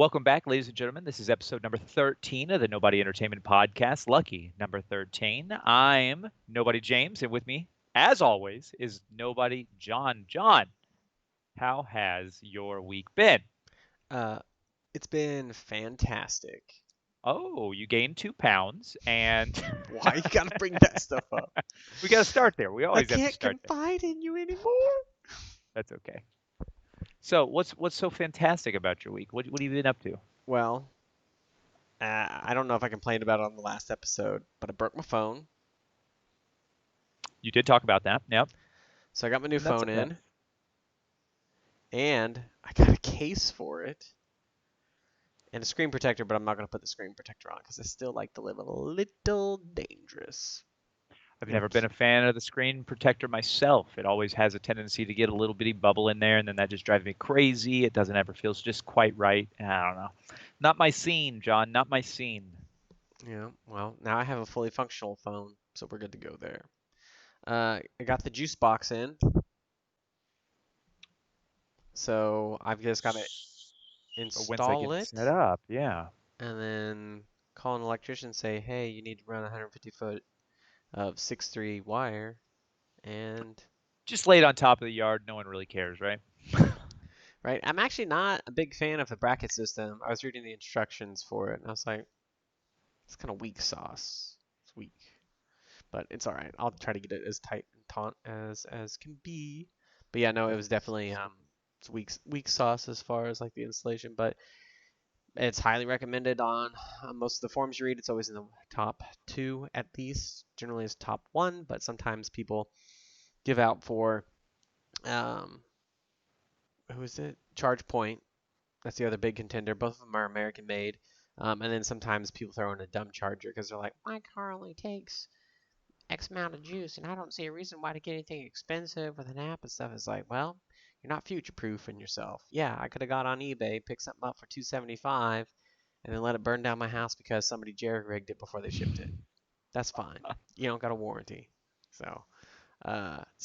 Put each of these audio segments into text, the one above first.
Welcome back, ladies and gentlemen. This is episode number 13 of the Nobody Entertainment Podcast. Lucky number 13. I'm Nobody James, and with me, as always, is Nobody John. John, how has your week been? Uh, it's been fantastic. Oh, you gained 2 pounds, and Why you gotta bring that stuff up? we got to start there. We I always have to can't start there. confide in you anymore. That's okay. So, what's so fantastic about your week? What have you been up to? Well, I don't know if I complained about it on the last episode, but I broke my phone, You did talk about that. Yep. so I got my new That's phone okay. in, and I got a case for it and a screen protector, but I'm not gonna put the screen protector on because I still like to live a little dangerous. I've You know, never been a fan of the screen protector myself. It always has a tendency to get a little bitty bubble in there, and then that just drives me crazy. It doesn't ever feel just quite right. I don't know. Not my scene, John. Not my scene. well, now I have a fully functional phone, so we're good to go there. I got the juice box in, so I've just got to But once I install get it set it up, yeah. and then call an electrician and say, hey, you need to run 150 foot of 6'3" wire. And, Just lay it on top of the yard. No one really cares, right? right, I'm actually not a big fan of the bracket system. I was reading the instructions for it and I was like, it's kind of weak sauce. It's weak. But it's all right. I'll try to get it as tight and taut as can be. But yeah, no, it was definitely it's weak sauce as far as like the installation, but it's highly recommended on most of the forums you read. It's always in the top two at least. Generally, it's top one, but sometimes people give out for um, who is it? Charge Point. That's the other big contender. Both of them are American made. And then sometimes people throw in a dumb charger because they're like, my car only takes X amount of juice, and I don't see a reason why to get anything expensive with an app and stuff. It's like, well, you're not future proofing yourself. Yeah, I could have got on eBay, picked something up for $275, and then let it burn down my house because somebody jerry-rigged it before they shipped it. That's fine. You don't got a warranty. So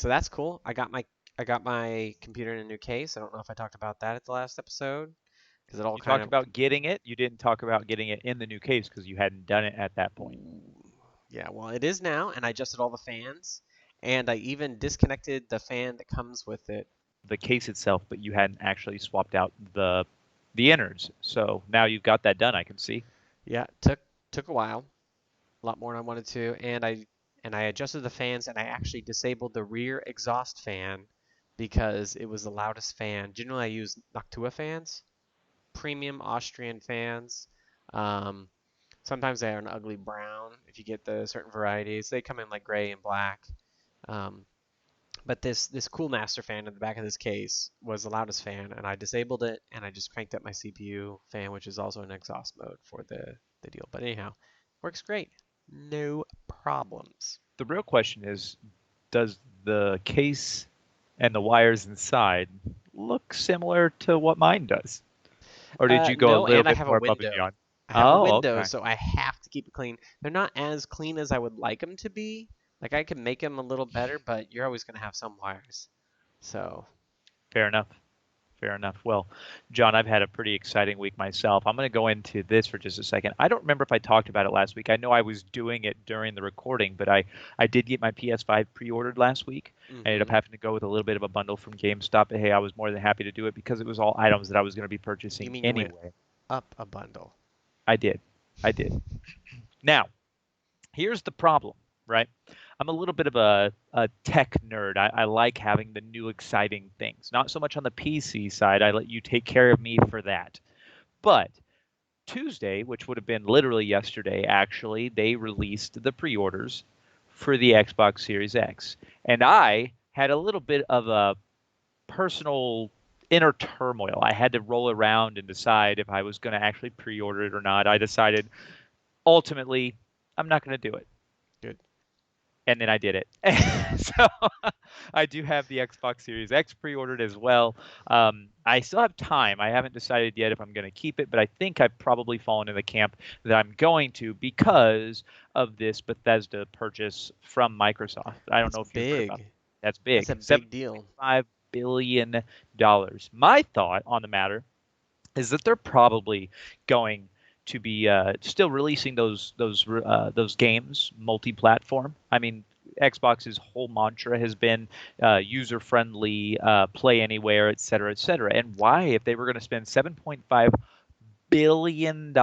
that's cool. I got my computer in a new case. I don't know if I talked about that at the last episode because it all You kind talked of about getting it. You didn't talk about getting it in the new case because you hadn't done it at that point. yeah, well, it is now, and I adjusted all the fans, and I even disconnected the fan that comes with it. The case itself, but you hadn't actually swapped out the innards. So now you've got that done. I can see. Yeah, took a while, a lot more than I wanted to, and I adjusted the fans, and I actually disabled the rear exhaust fan because it was the loudest fan. Generally, I use Noctua fans, premium Austrian fans. Um, Sometimes they are an ugly brown if you get the certain varieties. They come in like gray and black. Um, but this Cool Master fan in the back of this case was the loudest fan, and I disabled it, and I just cranked up my CPU fan, which is also in exhaust mode for the deal. But anyhow, works great. No problems. The real question is, does the case and the wires inside look similar to what mine does? Or did you go a No, little and I bit have a more above and window. beyond? I have a Oh, window, okay. so I have to keep it clean. They're not as clean as I would like them to be. Like I can make them a little better, but you're always gonna have some wires. So Fair enough. Fair enough. Well, John, I've had a pretty exciting week myself. I'm going to go into this for just a second. I don't remember if I talked about it last week. I know I was doing it during the recording, but I did get my PS5 pre-ordered last week. I ended up mm-hmm. having to go with a little bit of a bundle from GameStop, but hey, I was more than happy to do it because it was all items that I was going to be You purchasing mean you went anyway. up a bundle? I did. I did. Now, here's the problem, right? I'm a little bit of a tech nerd. I like having the new exciting things. Not so much on the PC side. I let you take care of me for that. But Tuesday, which would have been literally yesterday, actually, they released the pre orders for the Xbox Series X. And I had a little bit of a personal inner turmoil. I had to roll around and decide if I was going to actually pre order it or not. I decided ultimately I'm not going to do it. Good. And then I did it. So I do have the Xbox Series X pre-ordered as well. I still have time. I haven't decided yet if I'm going to keep it, but I think I've probably fallen in the camp that I'm going to because of this Bethesda purchase from Microsoft. I don't That's know if you've heard about it. big. That's That's big. a big deal. $7.5 billion. My thought on the matter is that they're probably going to be still releasing those games multi-platform. I mean, Xbox's whole mantra has been user-friendly, play anywhere, et cetera, et cetera. And why, if they were going to spend $7.5 billion,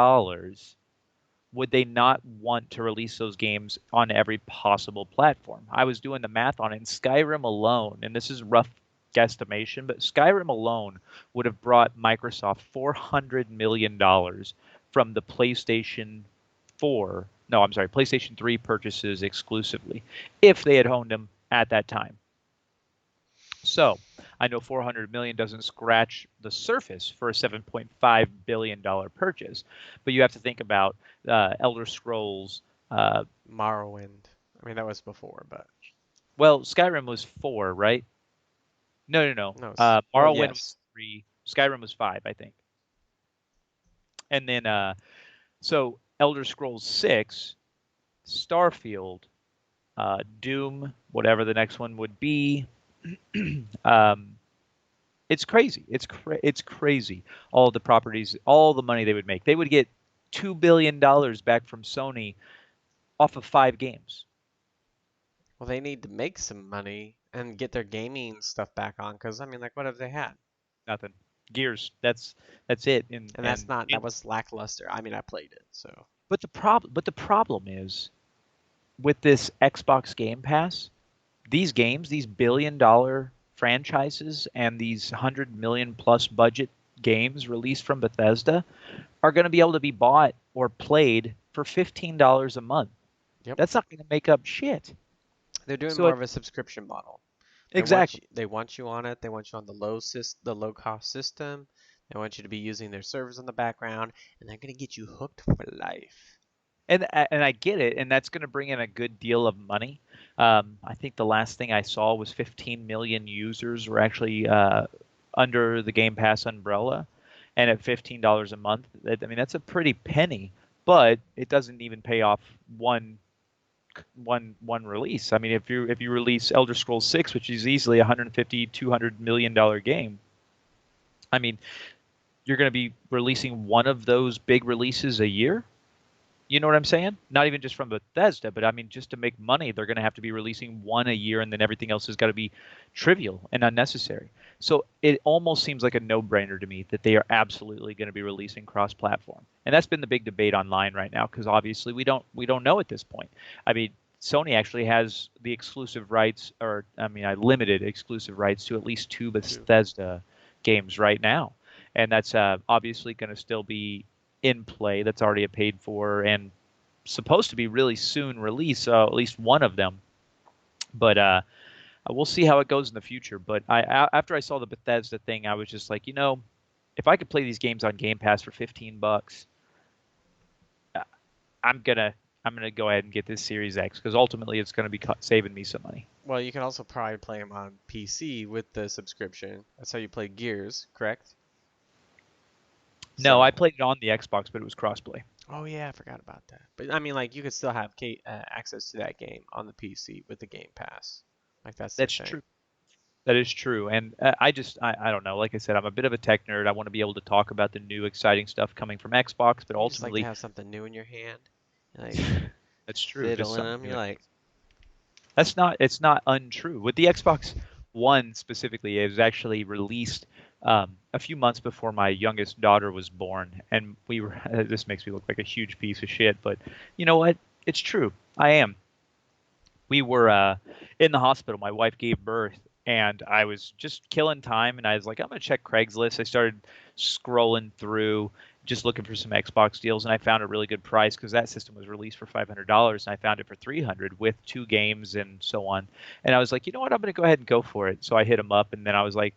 would they not want to release those games on every possible platform? I was doing the math on it, and Skyrim alone, and this is rough guesstimation, but Skyrim alone would have brought Microsoft $400 million from the PlayStation 4, no, I'm sorry, PlayStation 3 purchases exclusively, if they had owned them at that time. So I know 400 million doesn't scratch the surface for a 7.5 billion dollar purchase, but you have to think about Elder Scrolls. Uh, Morrowind. I mean, that was before, but well, Skyrim was 4, right? No, no, no. no. Well, Morrowind was yes. 3. Skyrim was 5, I think. And then so Elder Scrolls 6, Starfield, Doom, whatever the next one would be. um, it's crazy. It's crazy. All the properties, all the money they would make. They would get $2 billion back from Sony off of 5 games. Well, they need to make some money and get their gaming stuff back on, because I mean, like, what have they had? Nothing. Gears. That's it. And that's not, that was lackluster. I mean, I played it, so. but the problem is with this Xbox Game Pass, these games, these $1 billion franchises and these 100 million plus budget games released from Bethesda are going to be able to be bought or played for $15 a month. Yep. That's not going to make up shit. They're doing So more it, of a subscription model. exactly. They want you on it. They want you on the low cost system. They want you to be using their servers in the background, and they're gonna get you hooked for life. And I get it, and that's going to bring in a good deal of money. I think the last thing I saw was 15 million users were actually under the Game Pass umbrella, and at $15 a month, I mean that's a pretty penny, but it doesn't even pay off one release. I mean, if you release Elder Scrolls 6, which is easily 150 $200 million game, I mean you're going to be releasing one of those big releases a year. You know what I'm saying? Not even just from Bethesda, but I mean, just to make money, they're going to have to be releasing one a year, and then everything else has got to be trivial and unnecessary. So it almost seems like a no-brainer to me that they are absolutely going to be releasing cross-platform, and that's been the big debate online right now because obviously we don't know at this point. I mean, Sony actually has the exclusive rights, or I mean, I limited exclusive rights to at least 2 Too. Bethesda games right now, and that's obviously going to still be in play. That's already a paid for and supposed to be really soon released, at least one of them. But we'll see how it goes in the future. But after I saw the Bethesda thing, I was just like, if I could play these games on Game Pass for $15, uh, I'm gonna I'm gonna go ahead and get this Series X because ultimately it's gonna be saving me some money. Well, you can also probably play them on PC with the subscription. That's how you play Gears, correct? No, I So, played it on the Xbox, but it was crossplay. oh yeah, I forgot about that. But I mean, like, you could still have access to that game on the PC with the Game Pass. Like, that's the That's thing. true. That is true. And I don't know. Like I said, I'm a bit of a tech nerd. I want to be able to talk about the new exciting stuff coming from Xbox, but You just like to ultimately, have something new in your hand. You like that's true. Just fiddling something them. new. You're like, It's not untrue. With the Xbox One specifically, it was actually released a few months before my youngest daughter was born, and we were. This makes me look like a huge piece of shit, but you know what? It's true. I am. We were in the hospital. My wife gave birth, and I was just killing time. And I was like, I'm gonna check Craigslist. I started scrolling through, just looking for some Xbox deals, and I found a really good price because that system was released for $500, and I found it for 300 with 2 games and so on. And I was like, you know what? I'm gonna go ahead and go for it. So I hit him up, and then I was like,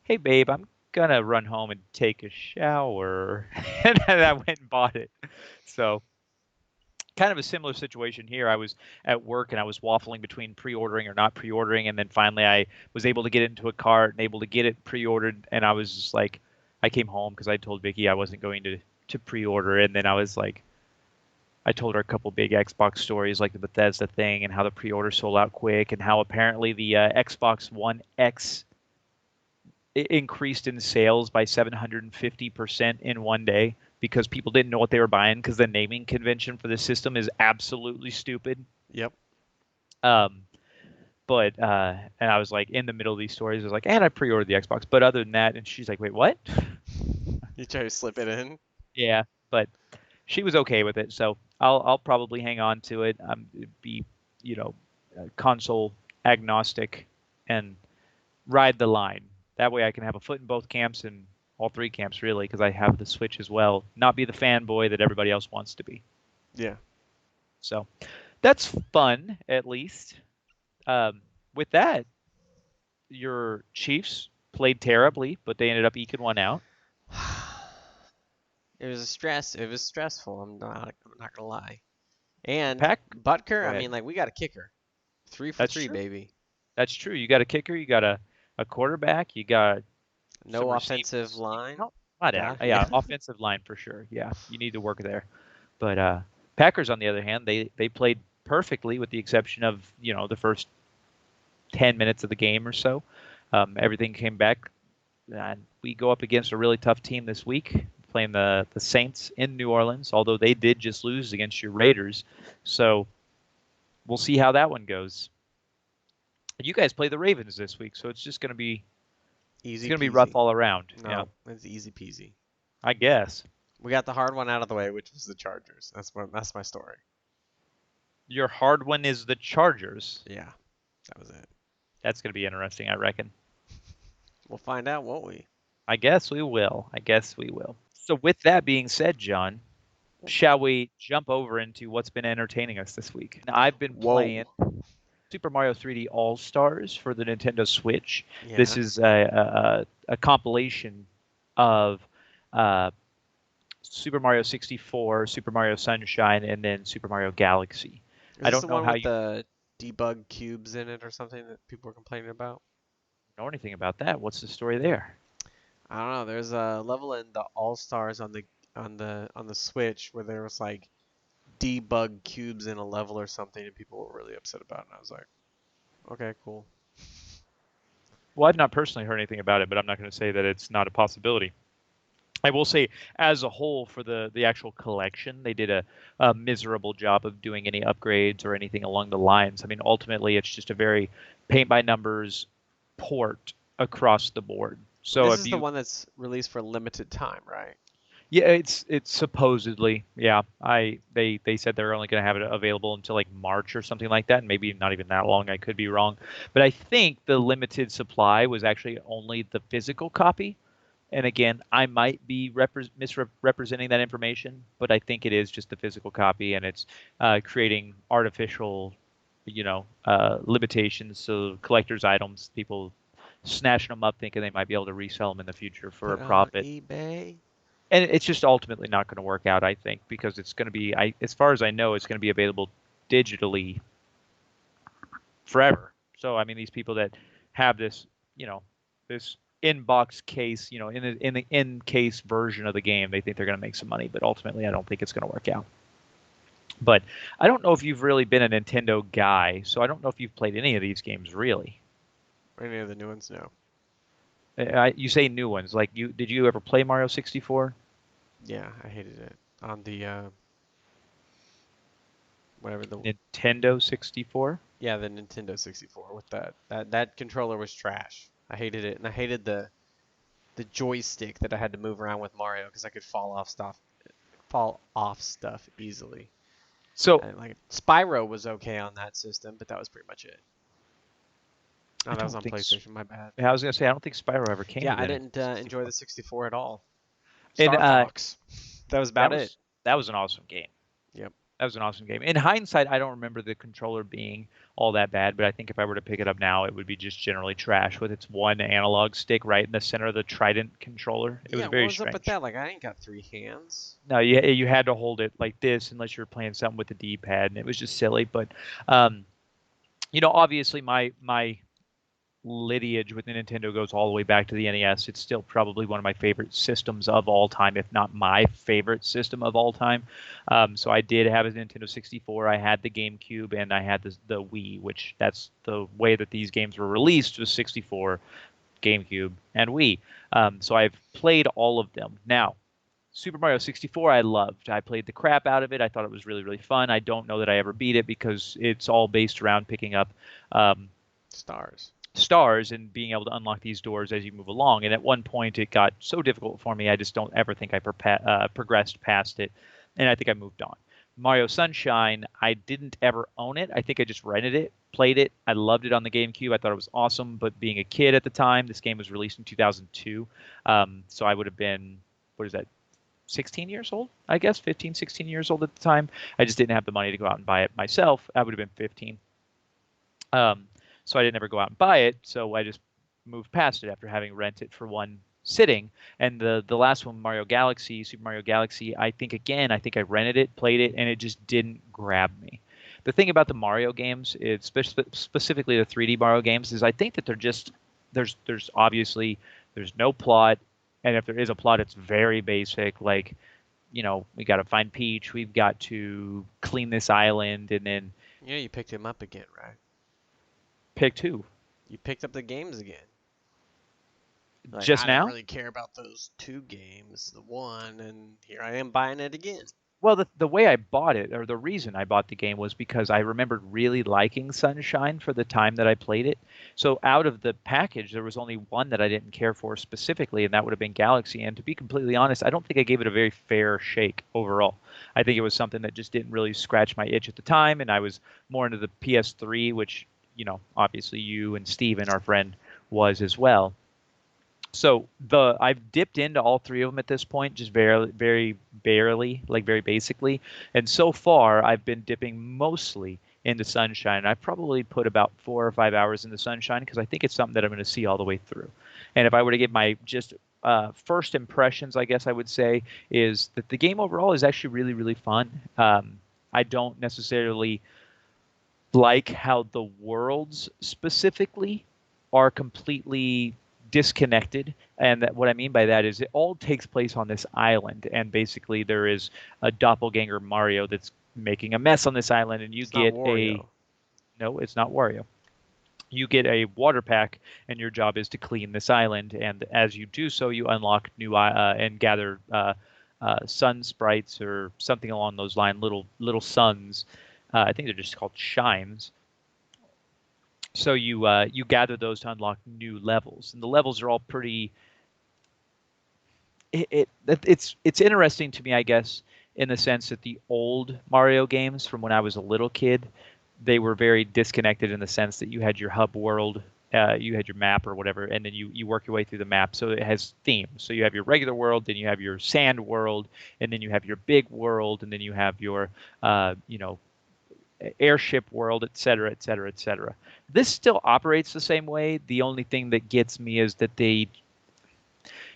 hey babe, I'm gonna run home and take a shower, and then I went and bought it. So kind of a similar situation here. I was at work and I was waffling between pre-ordering or not pre-ordering, and then finally I was able to get it into a cart and able to get it pre-ordered. And I was just like, I came home because I told Vicky I wasn't going to pre-order, and then I was like, I told her a couple big Xbox stories like the Bethesda thing and how the pre-order sold out quick, and how apparently the Xbox One X it increased in sales by 750% in one day because people didn't know what they were buying because the naming convention for the system is absolutely stupid. Yep. Um, but and I was like in the middle of these stories, I was like, and I pre-ordered the Xbox. But other than that, and she's like, wait, what? You try to slip it in. Yeah, but she was okay with it, so I'll probably hang on to it. Be you know console agnostic and ride the line. That way I can have a foot in both camps and all three camps really, because I have the Switch as well. Not be the fanboy that everybody else wants to be. Yeah. So that's fun, at least. Um, with that, your Chiefs played terribly, but they ended up eking one out. It was a stress. It was stressful. I'm not gonna lie. And Pack, Butker, go I ahead. mean, like we got a kicker, 3 for That's 3, true. baby. That's true. You got a kicker, you got a quarterback, you got some No offensive receivers. line. No, not Yeah, yeah, yeah. offensive line for sure. Yeah, you need to work there. But Packers, on the other hand, they played perfectly with the exception of the first 10 minutes of the game or so. Everything came back, and we go up against a really tough team this week, playing the Saints in New Orleans. Although they did just lose against your Raiders, so we'll see how that one goes. You guys play the Ravens this week, so it's Easy gonna be rough peasy. all around. Yeah, No, it's easy peasy. I guess. We got the hard one out of the way, which was the Chargers. That's my story. Your hard one is the Chargers. Yeah, that was it. That's gonna be interesting, I reckon. We'll find out, won't we? I guess we will. I guess we will. So, with that being said, John, shall we jump over into what's been entertaining us this week? I've been playing Whoa. Super Mario 3D All Stars for the Nintendo Switch. This Yeah. is a compilation of uh, Super Mario 64, Super Mario Sunshine, and then Super Mario Galaxy. Is I this don't the know one how with you the debug cubes in it or something that people were complaining about? know anything about that. What's the story there? I don't know. There's a level in the All Stars on the Switch where there was like debug cubes in a level or something, and people were really upset about it. And I was like, okay, cool. Well, I've not personally heard anything about it, but I'm not going to say that it's not a possibility. I will say, as a whole, for the actual collection, they did a miserable job of doing any upgrades or anything along the lines. I mean, ultimately, it's just a very paint by numbers port across the board. So This if is the you, one that's released for limited time, right? yeah, it's supposedly, yeah. They said they're only going to have it available until like March or something like that, and maybe not even that long. I could be wrong, but I think the limited supply was actually only the physical copy. And again, I might be misrepresenting that information, but I think it is just the physical copy, and it's creating artificial, limitations. So collectors' items, people snatching them up, thinking they might be able to resell them in the future for a Put on profit. eBay. And it's just ultimately not going to work out, I think, because it's going to be, as far as I know, it's going to be available digitally forever. So I mean, these people that have this, this inbox case, in the in case version of the game, they think they're going to make some money, but ultimately, I don't think it's going to work out. But I don't know if you've really been a Nintendo guy, so I don't know if you've played any of these games really. Any of the new ones? No. You say new ones, like did you ever play Mario 64? Yeah, I hated it. On the whatever the Nintendo 64? yeah, the Nintendo 64 with that controller was trash. I hated it, and I hated the joystick that I had to move around with Mario because I could fall off stuff easily. So And like Spyro was okay on that system, but that was pretty much it. I Oh, that was don't on think PlayStation. My bad. I was going to say I don't think Spyro ever came Yeah, to I the didn't Nintendo enjoy 64. the 64 at all. And Star Fox. That was that about it. was that was an awesome game. Yep. That was an awesome game. In hindsight, I don't remember the controller being all that bad, but I think if I were to pick it up now, it would be just generally trash with its one analog stick right in the center of the Trident controller. It was Yeah, what very was up with strange. that? Like, I ain't got 3 hands. No, you had to hold it like this unless you were playing something with the D-pad, and it was just silly. But um, obviously my lineage with Nintendo goes all the way back to the NES. It's still probably one of my favorite systems of all time, if not my favorite system of all time. So I did have a Nintendo 64. I had the GameCube, and I had the Wii, which that's the way that these games were released was 64 GameCube, and Wii. So I've played all of them. Now, Super Mario 64, I loved. I played the crap out of it. I thought it was really, really fun. I don't know that I ever beat it because it's all based around picking up um, Stars. stars and being able to unlock these doors as you move along. And at one point, it got so difficult for me, I just don't ever think I progressed past it. And I think I moved on. Mario Sunshine, I didn't ever own it. I think I just rented it, played it. I loved it on the GameCube. I thought it was awesome. But being a kid at the time, this game was released in 2002. So I would have been, what is that, 16 years old, I guess, 15, 16 years old at the time. I just didn't have the money to go out and buy it myself. I would have been 15. Um, so I didn't ever go out and buy it. So I just moved past it after having rented it for one sitting. And the last one, Mario Galaxy, Super Mario Galaxy, I think I rented it, played it, and it just didn't grab me. The thing about the Mario games, it's specifically the 3D Mario games, is I think that they're just there's obviously there's no plot, and if there is a plot, it's very basic. Like, we got to find Peach, we've got to clean this island, and then You picked him up again, right? pick two. You picked up the games again. Like, Just I don't now? really care about those two games, the one, and here I am buying it again. Well, the way I bought it, or the reason I bought the game, was because I remembered really liking Sunshine for the time that I played it. So out of the package, there was only one that I didn't care for specifically, and that would have been Galaxy. And to be completely honest, I don't think I gave it a very fair shake overall. I think it was something that just didn't really scratch my itch at the time, and I was more into the PS3, which, obviously you and Steven, our friend, was as well. So I've dipped into all three of them at this point, just very, very barely, like very basically. And so far, I've been dipping mostly into Sunshine. I've probably put about 4 or 5 hours into Sunshine because I think it's something that I'm going to see all the way through. And if I were to give my just first impressions, I guess I would say is that the game overall is actually really, really fun. I don't necessarily like how the worlds specifically are completely disconnected. And that what I mean by that is it all takes place on this island, and basically there is a doppelganger Mario that's making a mess on this island, and you It's not get a Wario. no, it's not Wario. You get a water pack, and your job is to clean this island. And as you do so, you unlock new and gather sun sprites or something along those lines, little suns. I think they're just called shines. So you gather those to unlock new levels, and the levels are all pretty. It's interesting to me, I guess, in the sense that the old Mario games from when I was a little kid, they were very disconnected in the sense that you had your hub world, you had your map or whatever, and then you work your way through the map. So it has themes. So you have your regular world, then you have your sand world, and then you have your big world, and then you have your airship world, et cetera, et cetera, et cetera. This still operates the same way. The only thing that gets me is that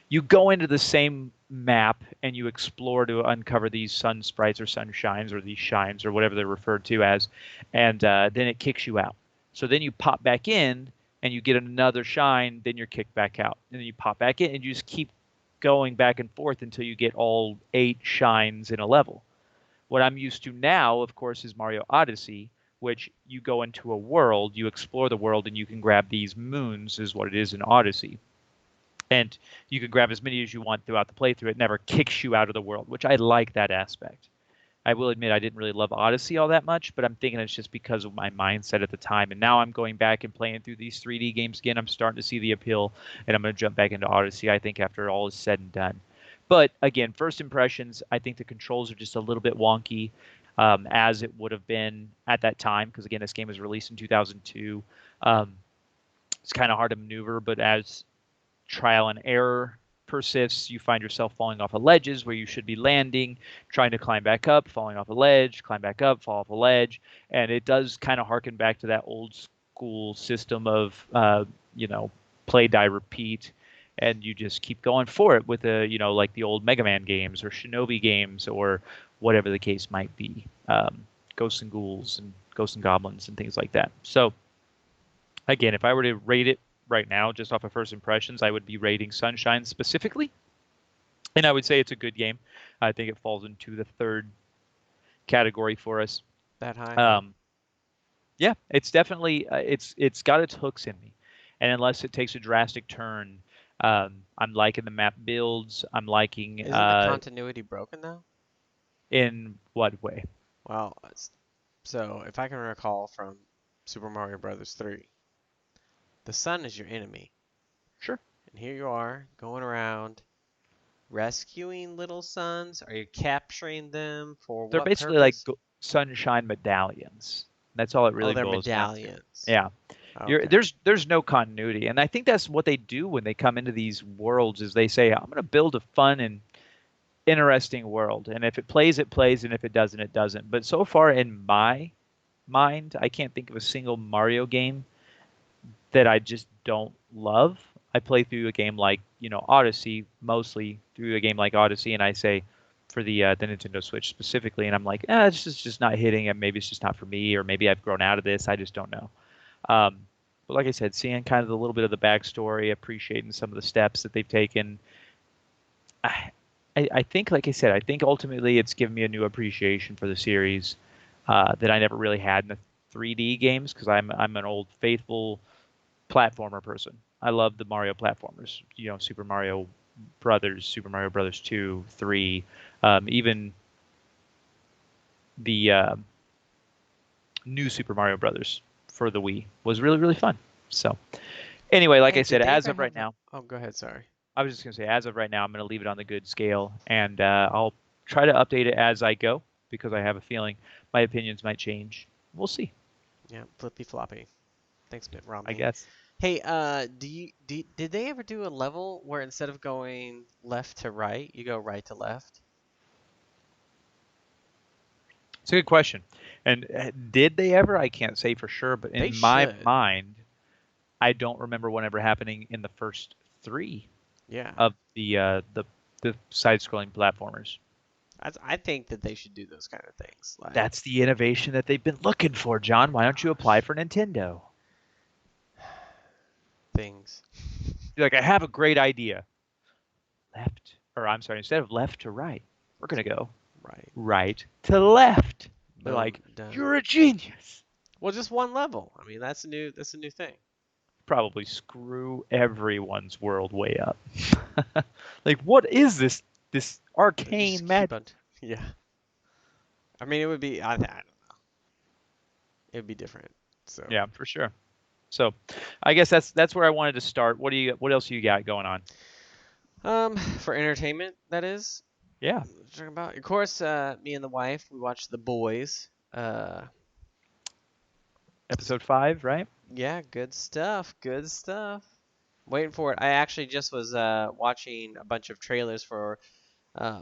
you go into the same map and you explore to uncover these sun sprites or sunshines or these shines or whatever they're referred to as, and then it kicks you out. So then you pop back in and you get another shine, then you're kicked back out, and then you pop back in and you just keep going back and forth until you get all 8 shines in a level. What I'm used to now, of course, is Mario Odyssey, which you go into a world, you explore the world, and you can grab these moons, is what it is in Odyssey. And you can grab as many as you want throughout the playthrough. It never kicks you out of the world, which I like that aspect. I will admit I didn't really love Odyssey all that much, but I'm thinking it's just because of my mindset at the time. And now I'm going back and playing through these 3D games again. I'm starting to see the appeal, and I'm going to jump back into Odyssey, I think, after all is said and done. But again, first impressions, I think the controls are just a little bit wonky, as it would have been at that time, because again, this game was released in 2002. Um, it's kind of hard to maneuver, but as trial and error persists, you find yourself falling off of ledges where you should be landing, trying to climb back up, falling off a ledge, climb back up, fall off a ledge. And it does kind of harken back to that old school system of, play, die, repeat. And you just keep going for it with like the old Mega Man games or Shinobi games or whatever the case might be. Ghosts and Ghouls and Ghosts and Goblins and things like that. So again, if I were to rate it right now, just off of first impressions, I would be rating Sunshine specifically, and I would say it's a good game. I think it falls into the third category for us. That high? Yeah, it's definitely it's got its hooks in me, And unless it takes a drastic turn, I'm liking the map builds. I'm liking Isn't the continuity broken though? in what way? Well, so if I can recall from Super Mario Brothers 3, the sun is your enemy. Sure. And here you are going around rescuing little suns. Are you capturing them for They're what basically like purpose? sunshine medallions. That's all it Oh, really they're boils down to. medallions. Yeah. Okay. There's no continuity, and I think that's what they do when they come into these worlds is they say I'm going to build a fun and interesting world, and if it plays, it plays, and if it doesn't, it doesn't. But so far in my mind, I can't think of a single Mario game that I just don't love. I play through a game like Odyssey, mostly through a game like Odyssey, and I say for the Nintendo Switch specifically, and I'm like, this is just not hitting, and maybe it's just not for me, or maybe I've grown out of this. I just don't know. Um, but like I said, seeing kind of a little bit of the backstory, appreciating some of the steps that they've taken, I, I think, like I said, I think ultimately it's given me a new appreciation for the series that I never really had in the 3D games because I'm an old faithful platformer person. I love the Mario platformers. Super Mario Brothers, Super Mario Brothers 2, 3, even the new Super Mario Brothers for the Wii was really really fun. So anyway, like Hey, I said, did they as ever of right have? now, Oh, go ahead. Sorry. I was just gonna say, as of right now, I'm gonna leave it on the good scale, and I'll try to update it as I go because I have a feeling my opinions might change. We'll see, Yeah, flippy floppy. Thanks, Mitt I Romney. guess. Hey, did they ever do a level where instead of going left to right, you go right to left? It's a good question. And did they ever? I can't say for sure, but They in my should. mind, I don't remember one ever happening in the first three Yeah. of the side-scrolling platformers. I think that they should do those kind of things. Like, That's the innovation that they've been looking for, John. Why don't you apply gosh, for Nintendo? things. You're like, I have a great idea. Left, or I'm sorry, instead of left to right, we're gonna go Right. right to left. They're Boom. like, Done. you're a genius. Well, just one level. I mean, that's a new thing. Probably screw everyone's world way up. Like, what is this They just arcane keep magic? on. Yeah. I mean, it would be. I don't know. It would be different. So, Yeah, for sure. So, I guess that's where I wanted to start. What else you got going on? for entertainment, that is. Yeah, Talking about. Of course, me and the wife, we watched The Boys. episode 5, right? Yeah, good stuff. Good stuff. Waiting for it. I actually just was watching a bunch of trailers for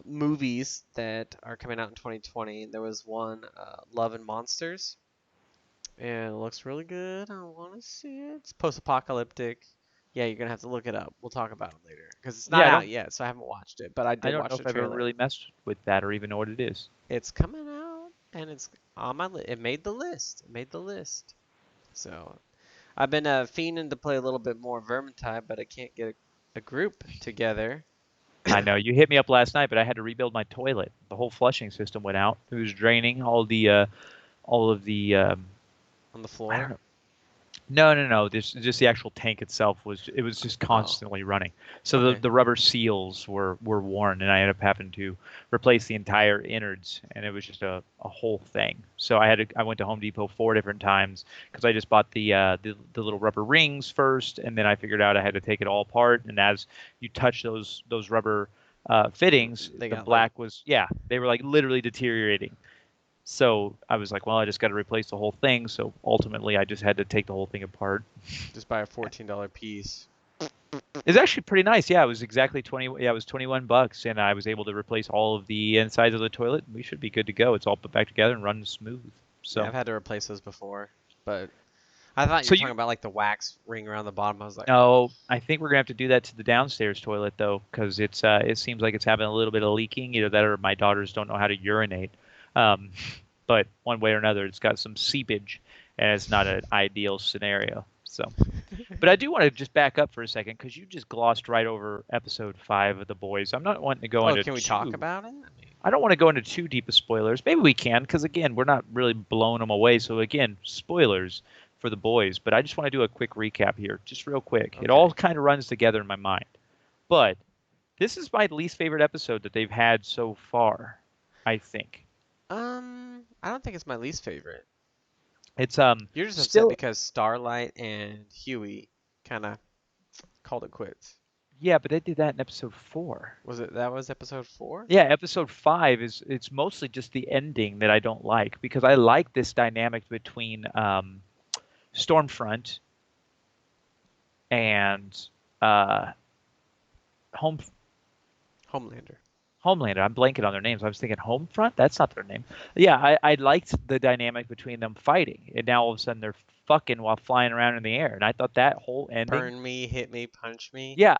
movies that are coming out in 2020. There was one, Love and Monsters, and it looks really good. I want to see it. It's post-apocalyptic. Yeah, you're gonna have to look it up. We'll talk about it later because it's not Yeah, out yet, so I haven't watched it. But I I did don't know watch if the I've ever trailer. really messed with that or even know what it is. It's coming out, and it's on my list. It made the list. It made the list. So I've been fiending to play a little bit more Vermintide, but I can't get a group together. I know you hit me up last night, but I had to rebuild my toilet. The whole flushing system went out. It was draining all of the On the I don't floor. know. No, no, no. This just the actual tank itself was just Oh, constantly running. So the okay. the rubber seals were worn, and I ended up having to replace the entire innards, and it was just a whole thing. So I went to Home Depot 4 different times because I just bought the little rubber rings first, and then I figured out I had to take it all apart. And as you touch those rubber fittings, They the got like black was yeah, they were like literally deteriorating. So I was like, well, I just got to replace the whole thing. So ultimately, I just had to take the whole thing apart. just buy a $14 piece. It's actually pretty nice. Yeah, it was exactly 20. Yeah, it was $21, and I was able to replace all of the insides of the toilet. We should be good to go. It's all put back together and runs smooth. Yeah, So, I've had to replace those before, but I thought you so were you talking about like the wax ring around the bottom. I was like, oh, no, I think we're gonna have to do that to the downstairs toilet though, because it seems like it's having a little bit of leaking. Either that or my daughters don't know how to urinate. Um, but one way or another, it's got some seepage, and it's not an ideal scenario. So. But I do want to just back up for a second because you just glossed right over episode 5 of The Boys. I'm not wanting to go oh, into can we talk too. about it? I mean, I don't want to go into too deep of spoilers. Maybe we can because again, we're not really blowing them away. So again, spoilers for the boys, but I just want to do a quick recap here, just real quick. It all Okay. kind of runs together in my mind. But this is my least favorite episode that they've had so far, I think. I don't think it's my least favorite. It's You're just upset still because Starlight and Huey kind of called it quits. yeah, but they did that in episode 4. That was episode 4? Yeah, episode 5 is it's mostly just the ending that I don't like because I like this dynamic between Stormfront and uh, Home Homelander. Homelander. I'm blanking on their names. I was thinking Homefront. That's not their name. Yeah, I liked the dynamic between them fighting, and now all of a sudden they're fucking while flying around in the air. And I thought that whole ending, Burn me, hit me, punch me. yeah,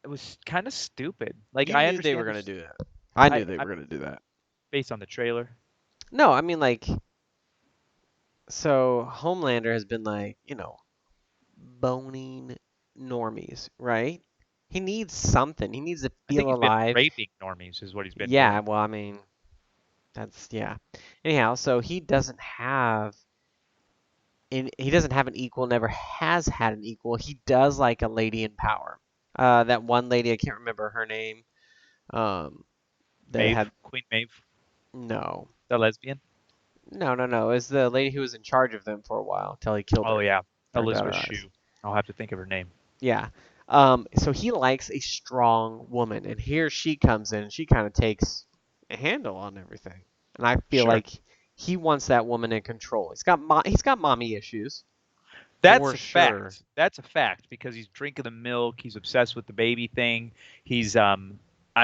it was kind of stupid. Like You I knew they were understand going to this. do that. I knew they I were going to do that. based on the trailer. No, I mean, like, so Homelander has been like, boning normies, right? He needs something. He needs to I think feel he's been alive. raping normies, is what he's been Yeah, doing. well, I mean, yeah. Anyhow, so he doesn't have an equal, never has had an equal. He does like a lady in power. That one lady, I can't remember her name. Um, that had Maeve, Queen Maeve, no, the lesbian. no. It's the lady who was in charge of them for a while till he killed Oh her, yeah, burned out Elizabeth her eyes. Shue. I'll have to think of her name. Yeah. So he likes a strong woman, and here she comes in. She kind of takes a handle on everything, and I feel Sure. like he wants that woman in control. He's got mommy issues That's for a sure. fact. That's a fact because he's drinking the milk. He's obsessed with the baby thing. He's I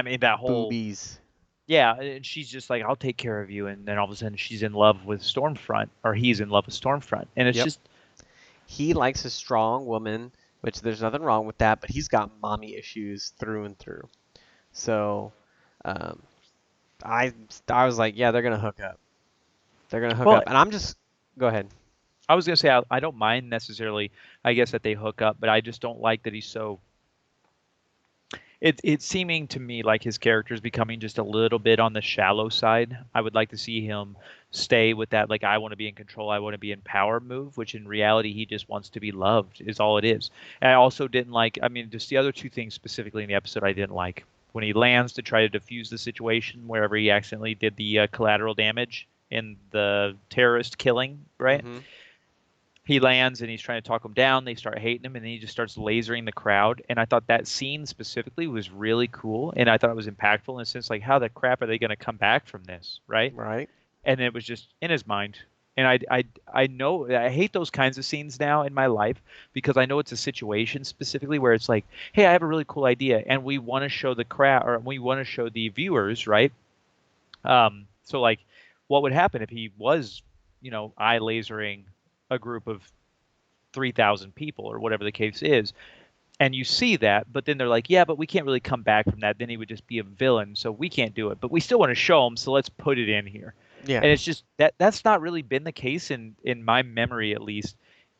mean that whole Boobies. yeah, and she's just like I'll take care of you, and then all of a sudden she's in love with Stormfront, or he's in love with Stormfront, and it's Yep. just He likes a strong woman, which there's nothing wrong with that, but he's got mommy issues through and through. So, um, I I was like, yeah, they're gonna hook up. They're gonna hook well, up, and I'm just go ahead. I was gonna say I don't mind necessarily. I guess that they hook up, but I just don't like that he's so. It's seeming to me like his character is becoming just a little bit on the shallow side. I would like to see him stay with that like I want to be in control, I want to be in power move, which in reality he just wants to be loved is all it is. And I also didn't like. I mean, just the other two things specifically in the episode I didn't like when he lands to try to defuse the situation wherever he accidentally did the collateral damage in the terrorist killing, right? Mm-hmm. He lands and he's trying to talk them down. They start hating him, and then he just starts lasering the crowd. And I thought that scene specifically was really cool, and I thought it was impactful in a sense, like how the crap are they going to come back from this, right? Right. And it was just in his mind. And I know I hate those kinds of scenes now in my life because I know it's a situation specifically where it's like, hey, I have a really cool idea, and we want to show the crowd or we want to show the viewers, right? So like, what would happen if he was, eye lasering a group of 3,000 people or whatever the case is. And you see that, but then they're like, yeah, but we can't really come back from that. Then he would just be a villain, so we can't do it. But we still want to show him, so let's put it in here. Yeah. And it's just that's not really been the case in my memory at least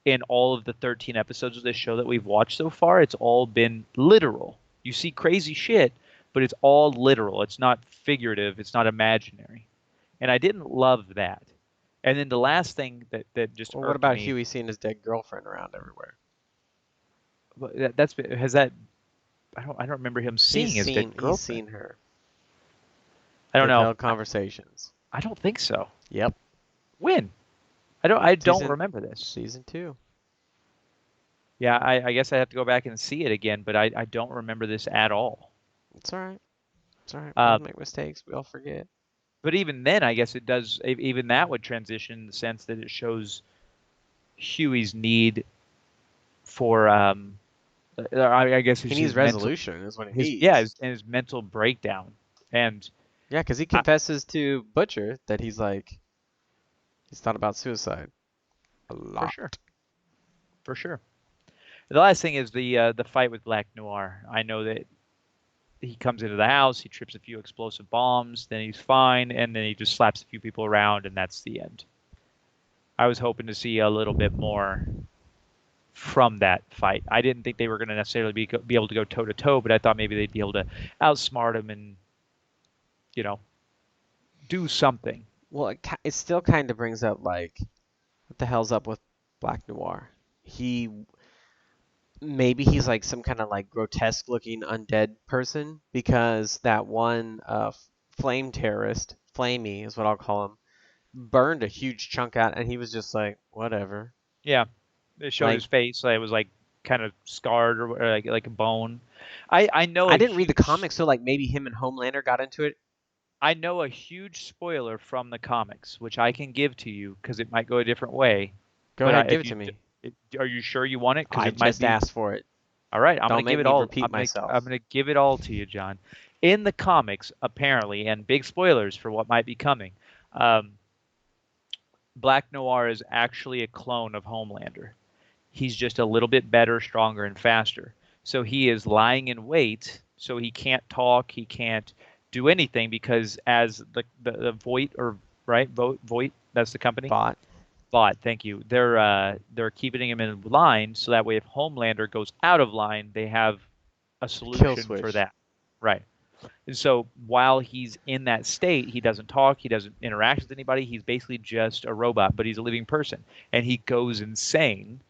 in all of the 13 episodes of this show that we've watched so far. It's all been literal. You see crazy shit, but it's all literal. It's not figurative, it's not imaginary. And I didn't love that. And then the last thing that just Well, what irked about me, Huey seeing his dead girlfriend around everywhere? that's has that I don't remember him seeing his dead He's girlfriend. seen her. I don't They've know. held conversations. I don't think so. Yep. When? I don't Season remember this. season 2. Yeah, I guess I have to go back and see it again, but I don't remember this at all. It's all right. It's all right. We all Um, make mistakes. We all forget. but even then, I guess it does. Even that would transition in the sense that it shows Huey's need for. I guess He it's needs his mental. resolution is what he His yeah, needs. his mental breakdown, and Yeah, because he I, confesses to Butcher that he's thought about suicide a for lot. sure, for sure. The last thing is the fight with Black Noir. I know that he comes into the house, he trips a few explosive bombs, then he's fine, and then he just slaps a few people around, and that's the end. I was hoping to see a little bit more from that fight. I didn't think they were going to necessarily be able to go toe to toe, but I thought maybe they'd be able to outsmart him and you know do something. Well, it still kind of brings up like, what the hell's up with Black Noir. He maybe he's like some kind of like grotesque looking undead person because that one flame terrorist, Flamey is what I'll call him, burned a huge chunk out, and he was just like, whatever. Yeah, it showed Like his face. Like, it was like kind of scarred or like a bone. I know I a didn't read the huge comics, so like maybe him and Homelander got into it. I know a huge spoiler from the comics, which I can give to you because it might go a different way. Go But ahead, give it to me. are you sure you want it? Because I it might just be. asked for it. All right, I'm gonna Don't give make it me all. repeat I'm myself. gonna give it all to you, John. In the comics, apparently, and big spoilers for what might be coming. Um, Black Noir is actually a clone of Homelander. He's just a little bit better, stronger, and faster. So he is lying in wait. So he can't talk. He can't do anything because as the Voight or right Voight, that's the company. Bot. Vought, thank you. They're keeping him in line so that way if Homelander goes out of line, they have a Kill solution for switch. that. Right. And so while he's in that state, he doesn't talk, he doesn't interact with anybody. He's basically just a robot, but he's a living person, and he goes insane.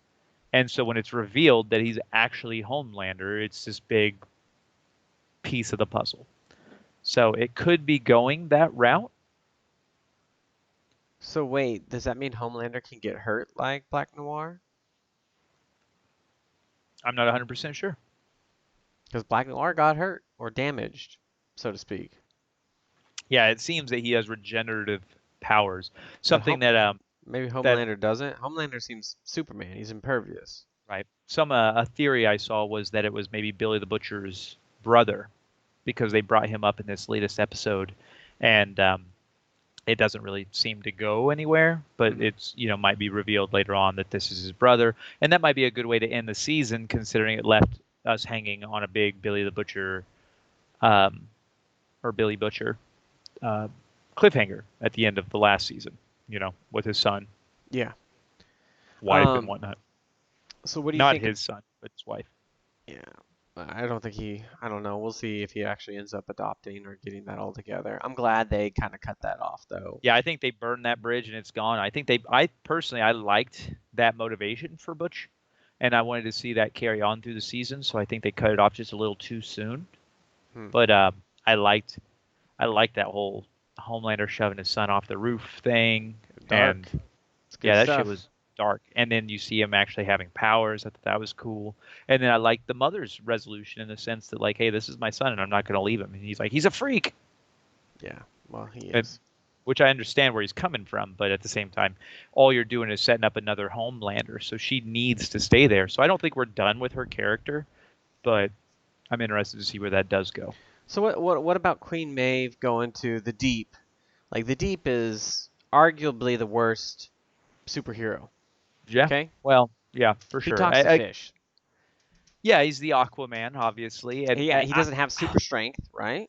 And so when it's revealed that he's actually Homelander, it's this big piece of the puzzle. So it could be going that route. So wait, does that mean Homelander can get hurt like Black Noir? I'm not 100% sure. Because Black Noir got hurt or damaged, so to speak. Yeah, it seems that he has regenerative powers. But Something that maybe that Homelander doesn't. Homelander seems Superman. He's impervious. right. Some a theory I saw was that it was maybe Billy the Butcher's brother because they brought him up in this latest episode, and it doesn't really seem to go anywhere. But Hmm. it's might be revealed later on that this is his brother, and that might be a good way to end the season considering it left us hanging on a big Billy the Butcher um, or Billy Butcher uh, cliffhanger at the end of the last season. With his son, Yeah. wife, and Um. whatnot. So what do you Not think of? his son, but his wife. Yeah. I don't think he. I don't know. We'll see if he actually ends up adopting or getting that all together. I'm glad they kind of cut that off, though. Yeah, I think they burned that bridge and it's gone. I personally, I liked that motivation for Butch, and I wanted to see that carry on through the season. So I think they cut it off just a little too soon. Hmm. But I liked, I liked that whole Homelander shoving his son off the roof thing, and Dark. It's good yeah, that shit stuff. was dark. And then you see him actually having powers. I thought that was cool. And then I liked the mother's resolution in the sense that like, hey, this is my son, and I'm not going to leave him. And he's like, he's a freak. Yeah. Well, he And is. which I understand where he's coming from, but at the same time, all you're doing is setting up another Homelander, so she needs to stay there. So I don't think we're done with her character, but I'm interested to see where that does go. So what about Queen Maeve going to the Deep? Like the Deep is arguably the worst superhero. Yeah, Okay? well, yeah, for He sure. talks to fish. Yeah, he's the Aquaman, obviously, and He doesn't have super strength, right?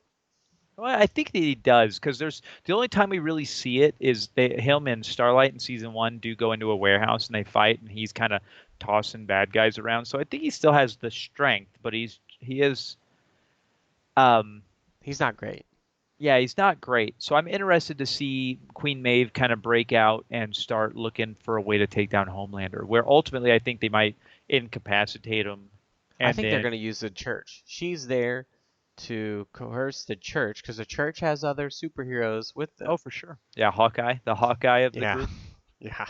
well, I think that he does because there's the only time we really see it is him and Starlight in season one do go into a warehouse and they fight, and he's kind of tossing bad guys around. So I think he still has the strength, but he is. Um, He's not great. Yeah, he's not great. So I'm interested to see Queen Maeve kind of break out and start looking for a way to take down Homelander, where ultimately I think they might incapacitate him. I And think they're then, going to use the church. She's there to coerce the church because the church has other superheroes with them. oh, for sure. Yeah, Hawkeye, the Hawkeye of the Yeah. group. Yeah.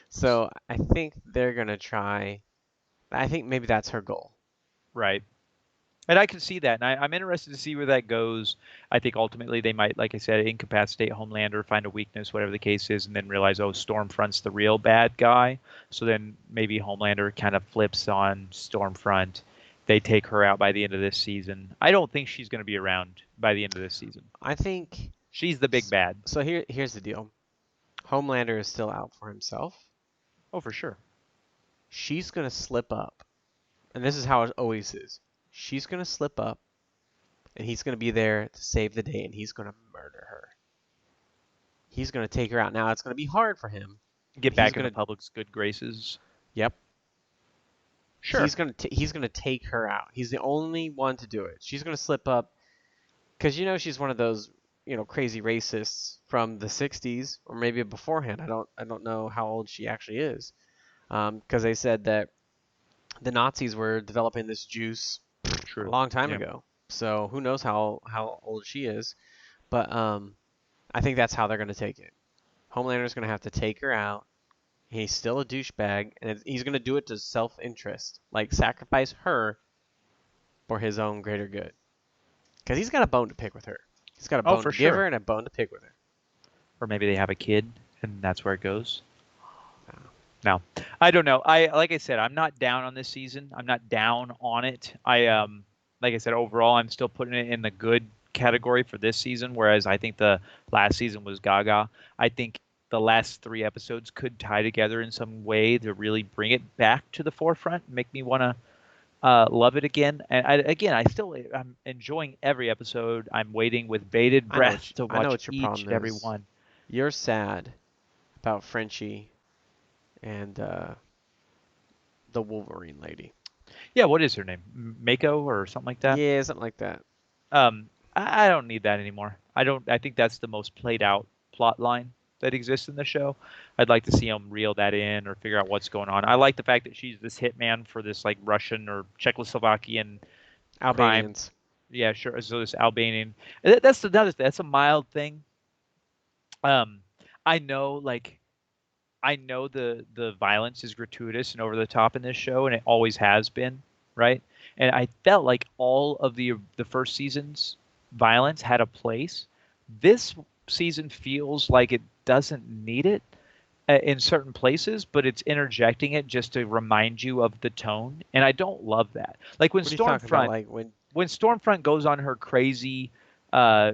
So I think they're going to try. I think maybe that's her goal. Right. And I can see that. And I'm interested to see where that goes. I think ultimately they might, like I said, incapacitate Homelander, find a weakness, whatever the case is, and then realize, oh, Stormfront's the real bad guy. So then maybe Homelander kind of flips on Stormfront. They take her out by the end of this season. I don't think she's going to be around by the end of this season. I think. She's the big bad. So here's the deal. Homelander is still out for himself. Oh, for sure. She's going to slip up. And this is how it always is. She's going to slip up, and he's going to be there to save the day, and he's going to murder her. He's going to take her out. Now, it's going to be hard for him, but Get he's back in going the to, public's good graces. yep, Sure. he's going to take her out. He's the only one to do it. She's going to slip up because she's one of those, crazy racists from the 60s or maybe beforehand. I don't know how old she actually is. because they said that the Nazis were developing this juice a True. long time Yeah. ago. So who knows how old she is? But I think that's how they're gonna take it. Homelander's gonna have to take her out. He's still a douchebag, and he's gonna do it to self-interest, like sacrifice her for his own greater good. Because he's got a bone to pick with her. He's got a Oh, bone for to give sure. her and a bone to pick with her. Or maybe they have a kid, and that's where it goes. No. No, I don't know. Like I said, I'm not down on this season. I'm not down on it. Like I said, overall, I'm still putting it in the good category for this season. Whereas I think the last season was gaga. I think the last 3 episodes could tie together in some way to really bring it back to the forefront, make me want to love it again. And I'm enjoying every episode. I'm waiting with bated breath to I know watch what your each problem and every is. one. You're sad about Frenchie and the Wolverine lady. Yeah, what is her name? Mako or something like that? Yeah, something like that. I don't need that anymore. I don't. I think that's the most played out plot line that exists in the show. I'd like to see them reel that in or figure out what's going on. I like the fact that she's this hitman for this like Russian or Czechoslovakian crime. Albanians. Yeah, sure. So this Albanian. That's another. That's a mild thing. Um, I know, like, I know the violence is gratuitous and over the top in this show, and it always has been, right? And I felt like all of the first season's violence had a place. This season feels like it doesn't need it in certain places, but it's interjecting it just to remind you of the tone, and I don't love that. Like What are you talking about? Like When Stormfront goes on her crazy uh,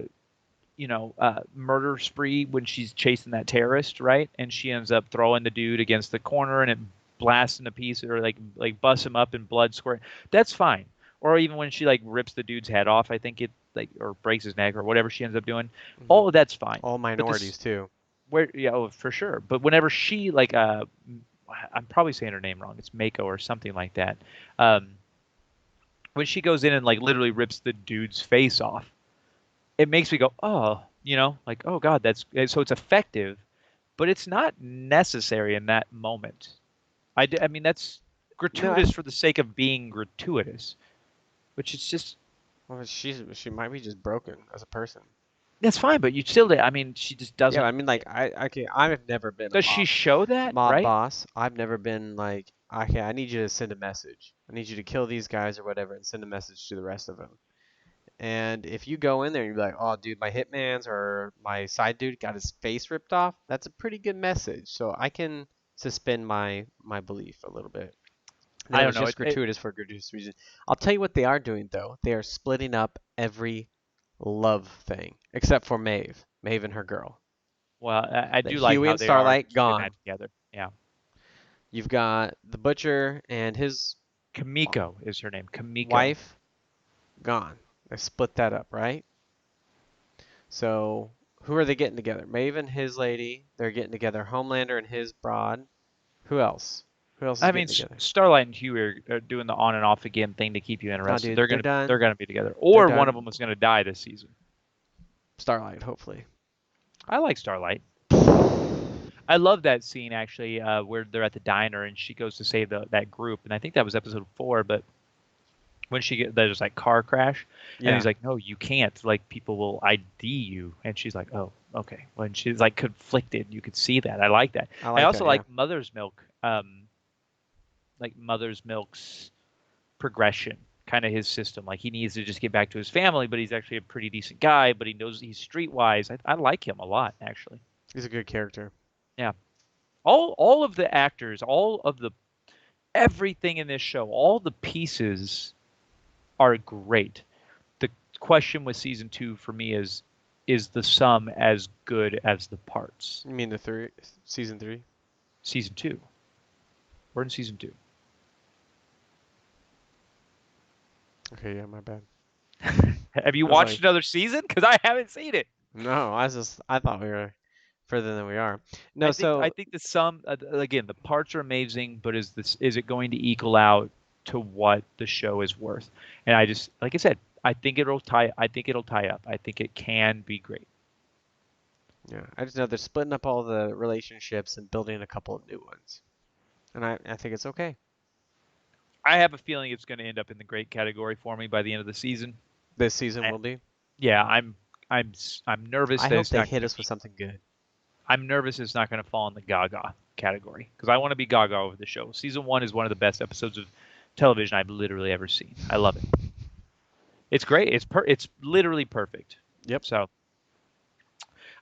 murder spree when she's chasing that terrorist, right? And she ends up throwing the dude against the corner and it blasts him to pieces or like busts him up and blood squirt. That's fine. Or even when she like rips the dude's head off, I think it like or breaks his neck or whatever she ends up doing. mhm. All of that's fine. All But this minorities too. where yeah, oh, for sure. But whenever she like I'm probably saying her name wrong. It's Mako or something like that. Um, when she goes in and like literally rips the dude's face off, it makes me go, oh, like, oh God, so it's effective, but it's not necessary in that moment. I mean, that's No, I, gratuitous for the sake of being gratuitous, which is just, well, she might be just broken as a person. that's fine, but you still, I mean, she just Yeah, doesn't, I mean, like I've never been a does she show that, mob right? boss. I've never been like, okay, I need you to send a message. I need you to kill these guys or whatever, and send a message to the rest of them. And if you go in there and you're like, oh, dude, my hitman's or my side dude got his face ripped off, that's a pretty good message. So I can suspend my belief a little bit. That I it don't was know. just gratuitous for a gratuitous reason. I'll tell you what they are doing though. They are splitting up every love thing except for Maeve. Maeve and her girl. Well, I The do like Huey how and they are Starlight keeping that gone. together. Yeah. You've got the butcher and his Kamiko is her name. Kamiko. wife gone. They split that up, right? So who are they getting together? Maeve and his lady. They're getting together. Homelander and his broad. Who else? Who else is I mean, getting together? Starlight and Huey are doing the on and off again thing to keep you No, interested. dude, they're They're done. gonna be together, They're or one of done. them is gonna die this season. Starlight, hopefully. I like Starlight. I love that scene actually, where they're at the diner and she goes to save that group, and I think that was episode 4. But when there's like car crash, and he's Yeah, like, "No, you can't. Like people will ID you," and she's like, "Oh, okay." When she's like conflicted, you could see that. I like that. I I like also that. Yeah. like Mother's Milk. Like Mother's Milk's progression, kind of his system. Like he needs to just get back to his family, but he's actually a pretty decent guy. But he knows he's streetwise. I like him a lot actually. He's a good character. Yeah. All of the actors, all of the everything in this show, all the pieces are great. The question with season 2 for me is the sum as good as the parts? You mean season three? Season 2. We're in season 2. Okay, yeah, my bad. Have you I was watched like, another season? Because I haven't seen it. no, I thought we were further than we are. No, I so think the sum again, the parts are amazing, but is it going to equal out to what the show is worth? And I just like I said, I think it'll tie up. I think it can be great. yeah, I just know they're splitting up all the relationships and building a couple of new ones. And I think it's okay. I have a feeling it's going to end up in the great category for me by the end of the season. This season Eh, will be. Yeah, I'm nervous I that hope it's they not hit going to us with be. something good. I'm nervous it's not going to fall in the Gaga category because I want to be Gaga over the show. Season one is one of the best episodes of television I've literally ever seen. I love it. It's great. It's literally perfect. Yep. So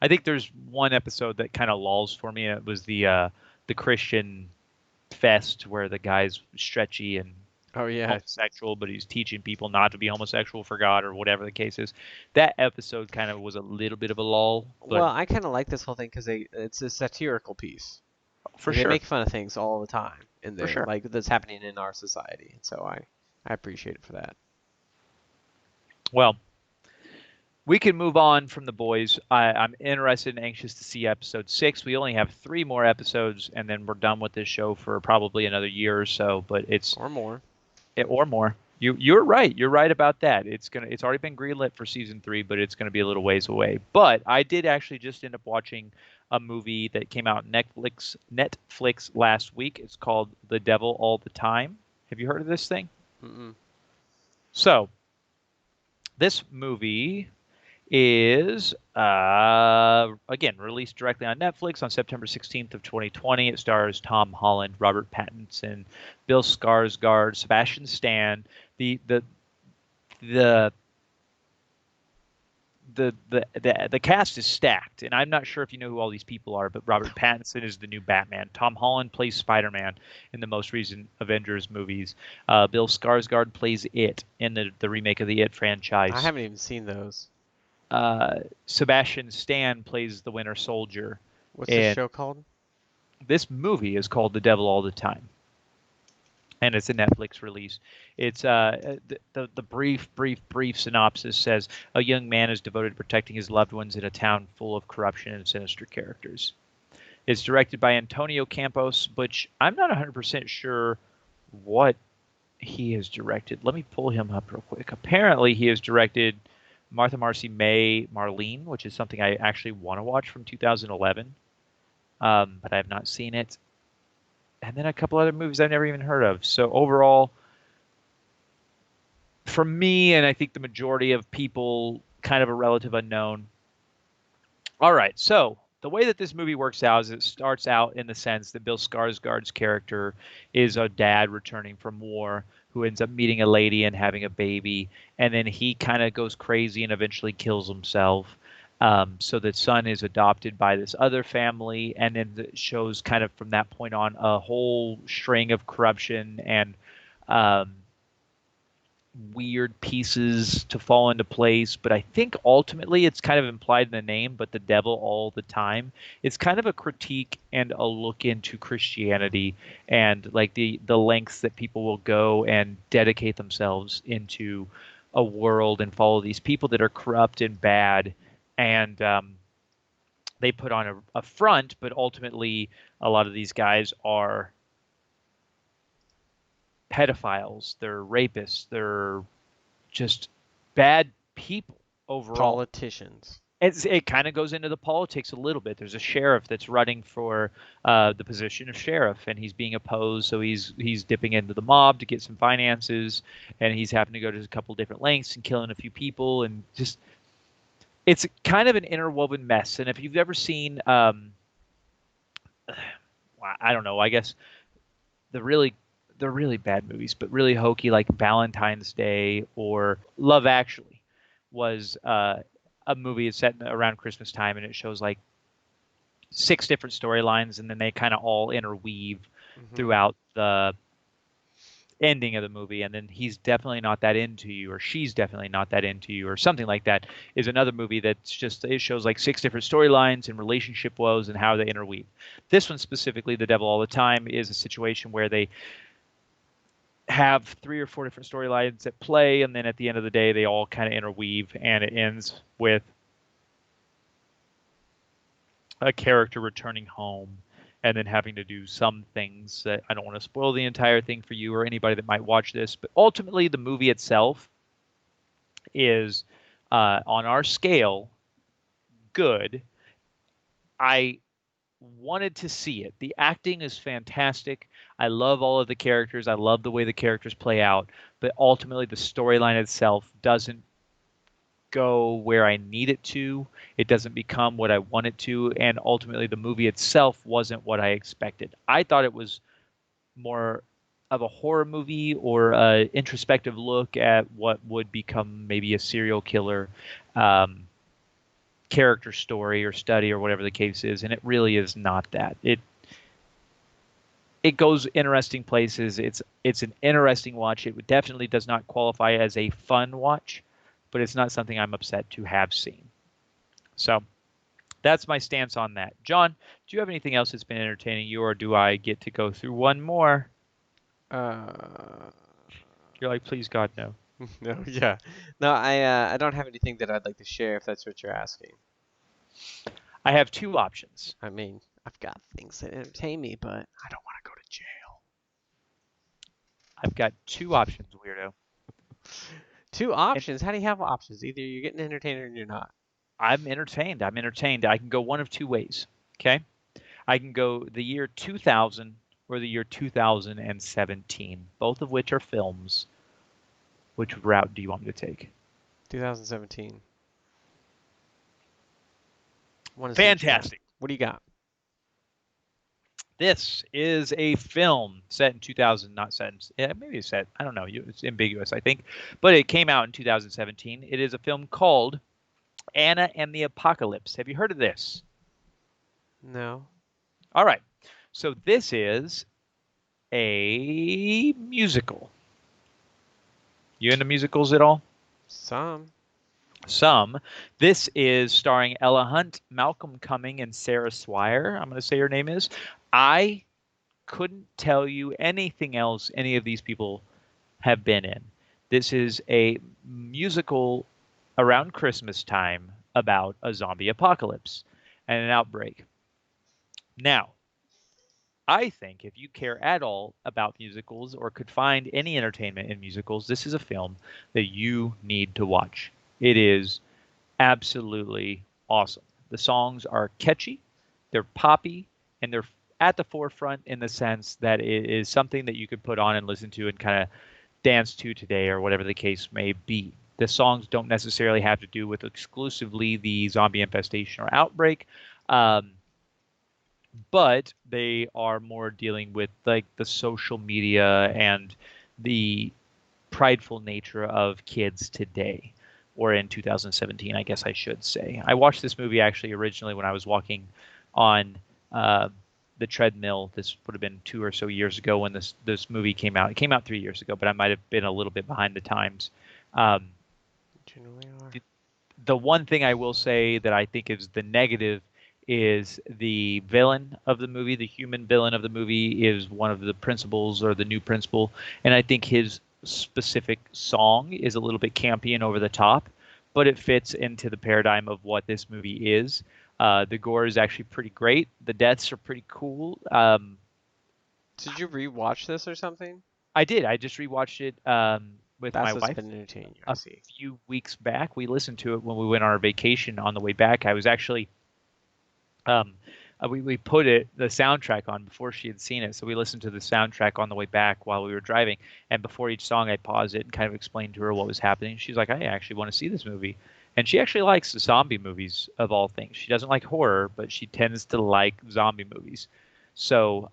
I think there's one episode that kind of lulls for me. And it was the Christian fest where the guy's stretchy and Oh yeah. homosexual, but he's teaching people not to be homosexual for God or whatever the case is. That episode kind of was a little bit of a lull, but Well, I kind of like this whole thing because it's a satirical piece. for Like they sure, make fun of things all the time in for there, sure. like that's happening in our society. So I appreciate it for that. Well, we can move on from the boys. I'm interested and anxious to see episode six. We only have three more episodes, and then we're done with this show for probably another year or so. But Or more. or more. You're right. You're right about that. It's already been greenlit for season three, but it's gonna be a little ways away. But I did actually just end up watching a movie that came out on Netflix last week. It's called The Devil All the Time. Have you heard of this thing? Mm-mm. So this movie is again released directly on Netflix on September 16th of 2020. It stars Tom Holland, Robert Pattinson, Bill Skarsgård, Sebastian Stan. The the cast is stacked, and I'm not sure if you know who all these people are, but Robert Pattinson is the new Batman. Tom Holland plays Spider-Man in the most recent Avengers movies. Bill Skarsgård plays It in the remake of the It I franchise. haven't even seen those. Sebastian Stan plays the Winter Soldier, What's this and show called? this movie is called The Devil All the Time, and it's a Netflix release. It's the brief synopsis says a young man is devoted to protecting his loved ones in a town full of corruption and sinister characters. It's directed by Antonio Campos, which I'm not 100% sure what he has directed. Let me pull him up real quick. Apparently, he has directed Martha Marcy May Marlene, which is something I actually want to watch from 2011, but I have not seen it. And then a couple other movies I've never even heard of. So overall, for me, and I think the majority of people, kind of a relative unknown. All right, so the way that this movie works out is it starts out in the sense that Bill Skarsgård's character is a dad returning from war who ends up meeting a lady and having a baby, and then he kind of goes crazy and eventually kills himself. So the son is adopted by this other family, and then it shows kind of from that point on a whole string of corruption and um, weird pieces to fall into place. But I think ultimately it's kind of implied in the name, but the devil all the time. It's kind of a critique and a look into Christianity and like the lengths that people will go and dedicate themselves into a world and follow these people that are corrupt and bad. And they put on a front, but ultimately a lot of these guys are pedophiles, they're rapists, they're just bad people overall. Politicians. It kind of goes into the politics a little bit. There's a sheriff that's running for the position of sheriff, and he's being opposed, so he's dipping into the mob to get some finances, and he's having to go to a couple different lengths and killing a few people, and just it's kind of an interwoven mess. And if you've ever seen, I don't know, I guess the really the really bad movies, but really hokey like Valentine's Day or Love Actually was a movie that's set around Christmas time, and it shows like six different storylines, and then they kind of all interweave Hmm. throughout the ending of the movie. And then he's definitely not that into you, or she's definitely not that into you, or something like that. Is another movie that's just it shows like six different storylines and relationship woes and how they interweave. This one specifically, The Devil All the Time, is a situation where they have three or four different storylines at play, and then at the end of the day, they all kind of interweave, and it ends with a character returning home and then having to do some things that I don't want to spoil the entire thing for you or anybody that might watch this, but ultimately the movie itself is on our scale good. I wanted to see it. The acting is fantastic. I love all of the characters. I love the way the characters play out, but ultimately the storyline itself doesn't go where I need it to. It doesn't become what I want it to, and ultimately the movie itself wasn't what I expected. I thought it was more of a horror movie or a introspective look at what would become maybe a serial killer um, character story or study or whatever the case is, and it really is not that. It goes interesting places. It's an interesting watch. It definitely does not qualify as a fun watch, but it's not something I'm upset to have seen. So that's my stance on that. John, do you have anything else that's been entertaining you, or do I get to go through one more? Uh, You're like, please, God, no. no, yeah. No, I don't have anything that I'd like to share if that's what you're asking. I have two options. I mean, I've got things that entertain me, but I don't want to go to jail. I've got two options, weirdo. Two And options? How do you have options? Either you're getting entertained or you're not. I'm entertained. I'm entertained. I can go one of two ways. Okay. I can go the year 2000 or the year 2017, both of which are films. Which route do you want me to take? 2017. Want to see what you got. Fantastic. What do you got? This is a film set in 2000, not set in, yeah, maybe it's set, I don't know, it's ambiguous, I think, but it came out in 2017. It is a film called Anna and the Apocalypse. Have you heard of this? No. All right. So this is a musical. You into musicals at all? Some. Some. This is starring Ella Hunt, Malcolm Cumming, and Sarah Swire. I'm going to say her name is. I couldn't tell you anything else any of these people have been in. This is a musical around Christmas time about a zombie apocalypse and an outbreak. Now, I think if you care at all about musicals or could find any entertainment in musicals, this is a film that you need to watch. It is absolutely awesome. The songs are catchy, they're poppy, and they're at the forefront in the sense that it is something that you could put on and listen to and kind of dance to today or whatever the case may be. The songs don't necessarily have to do with exclusively the zombie infestation or outbreak, um, but they are more dealing with like the social media and the prideful nature of kids today, or in 2017, I guess I should say. I watched this movie actually originally when I was walking on uh, the treadmill. This would have been 2 or so years ago when this movie came out. It came out 3 years ago, but I might have been a little bit behind the times. Um, Generally are. the one thing I will say that I think is the negative is the villain of the movie, the human villain of the movie is one of the principals or the new principal, and I think his specific song is a little bit campy and over the top, but it fits into the paradigm of what this movie is. The gore is actually pretty great. The deaths are pretty cool. Did you rewatch this or something? I did. I just rewatched it with my That's what's wife been entertaining you, I a see. few weeks back. We listened to it when we went on our vacation on the way back. I was actually um, we put the soundtrack on before she had seen it, so we listened to the soundtrack on the way back while we were driving. And before each song, I paused it and kind of explained to her what was happening. She's like, "I actually want to see this movie," and she actually likes the zombie movies of all things. She doesn't like horror, but she tends to like zombie movies. So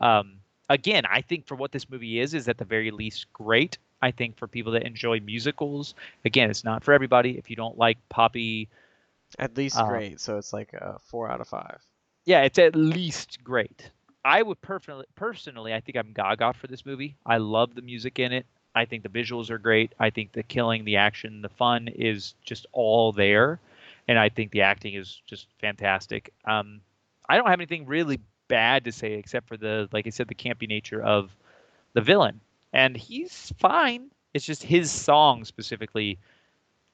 again, I think for what this movie is at the very least great. I think for people that enjoy musicals, again, it's not for everybody. If you don't like poppy, At least uh, great, so it's like a 4 out of 5. yeah, it's at least great. I would personally, I think I'm gaga for this movie. I love the music in it. I think the visuals are great. I think the killing, the action, the fun is just all there, and I think the acting is just fantastic. I don't have anything really bad to say except for the, like I said, the campy nature of the villain, and he's fine. It's just his song specifically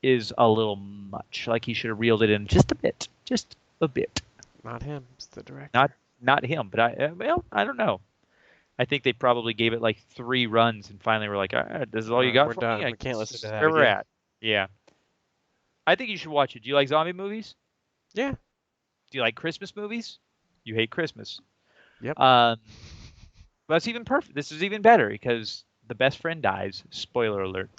is a little much. Like he should have reeled it in just a bit. Not him, it's the Not director. not him, but well, I don't know. I think they probably gave it like 3 runs and finally were like, all right, this is all you got We're for me. done. I We can't guess listen this to is that where we're again. at. Yeah, I think you should watch it. Do you like zombie movies? Yeah. Do you like Christmas movies? You hate Christmas. Yep. Um, but it's even perfect. This is even better because the best friend dies. Spoiler alert.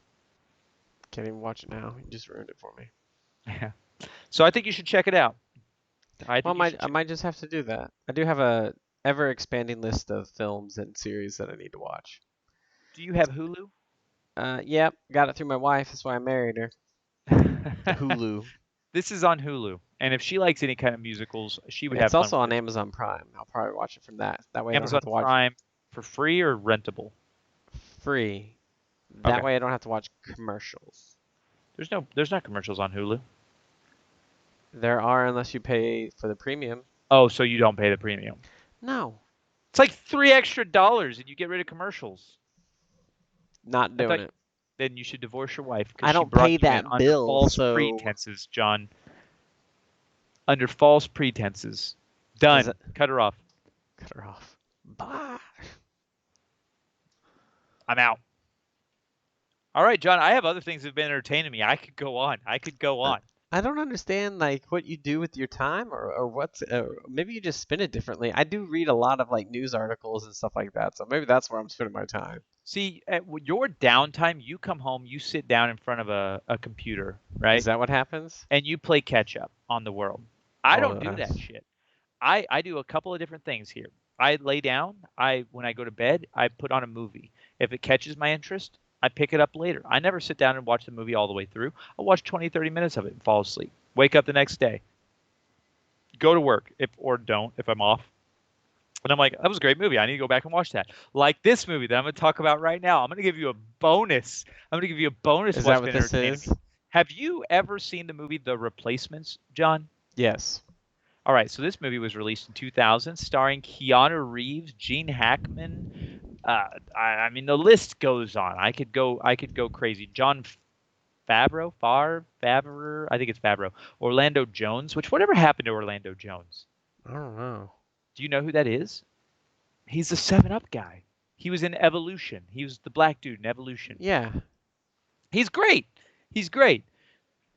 Can't even watch it now. You just ruined it for me. So I think you should check it out. I Well, think you should. I might just have to do that. I do have a ever expanding list of films and series that I need to watch. Do you have Hulu? Yep, got it through my wife. That's why I married her. Hulu. This is on Hulu, and if she likes any kind of musicals, she would have It's fun also with on this. Amazon Prime. I'll probably watch it from that. That way I don't Amazon have to watch Prime for free or rentable? free. That Okay. way I don't have to watch commercials. There's not commercials on Hulu. There are unless you pay for the premium. Oh, so you don't pay the premium. No, It's like $3 extra and you get rid of commercials. not I doing thought it. then you should divorce your wife because I she don't brought pay you in that under bill, false so pretenses, John. Under false pretenses. is Done. it? Cut her off. Cut her off. Bye. I'm out. All right, John, I have other things that have been entertaining me. I could go on. I could go Uh, on. I don't understand like what you do with your time, or what's maybe you just spend it differently. I do read a lot of like news articles and stuff like that, so maybe that's where I'm spending my time. See, at your downtime, you come home, you sit down in front of a computer, Is right? that what happens? And you play catch up on the world. I Oh, don't do that shit. I do a couple of different things here. I lay down. I when I go to bed, I put on a movie. If it catches my interest, I pick it up later. I never sit down and watch the movie all the way through. I'll watch 20, 30 minutes of it and fall asleep. Wake up the next day, go to work if or don't if I'm off. And I'm like, that was a great movie. I need to go back and watch that. Like this movie that I'm going to talk about right now. I'm going to give you a bonus. I'm going to give you a bonus is of that what's what been this entertaining me. is? Have you ever seen the movie The Replacements, John? Yes. All right, so this movie was released in 2000, starring Keanu Reeves, Gene Hackman. I mean, the list goes on. I could go crazy. John Favreau, I think it's Favreau. Orlando Jones. Whatever happened to Orlando Jones? I don't know. Do you know who that is? He's the Seven Up guy. He was in Evolution. He was the black dude in Evolution. Yeah. He's great. He's great.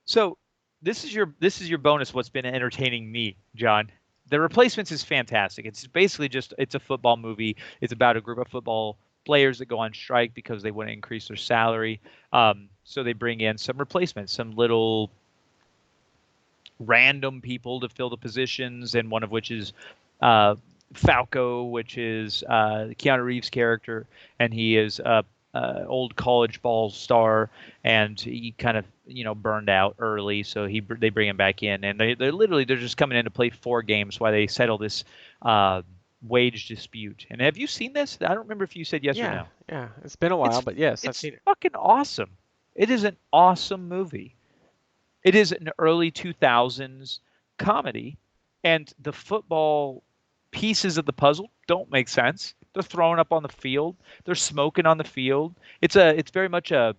So this is your bonus. What's been entertaining me, John? The Replacements is fantastic. It's basically just it's a football movie. It's about a group of football players that go on strike because they want to increase their salary. So they bring in some replacements, some little random people to fill the positions, and one of which is uh, Falco, which is Keanu Reeves' character, and he is a old college ball star, and he kind of burned out early, so they bring him back in, and they're just coming in to play 4 games while they settle this uh, wage dispute. And have you seen this? I don't remember if you said yes or Yeah. no. Yeah. It's been a while, It's but yes, I've it's seen it. fucking awesome. It is an awesome movie. It is an early 2000s comedy, and the football pieces of the puzzle don't make sense. They're throwing up on the field. They're smoking on the field. It's very much There's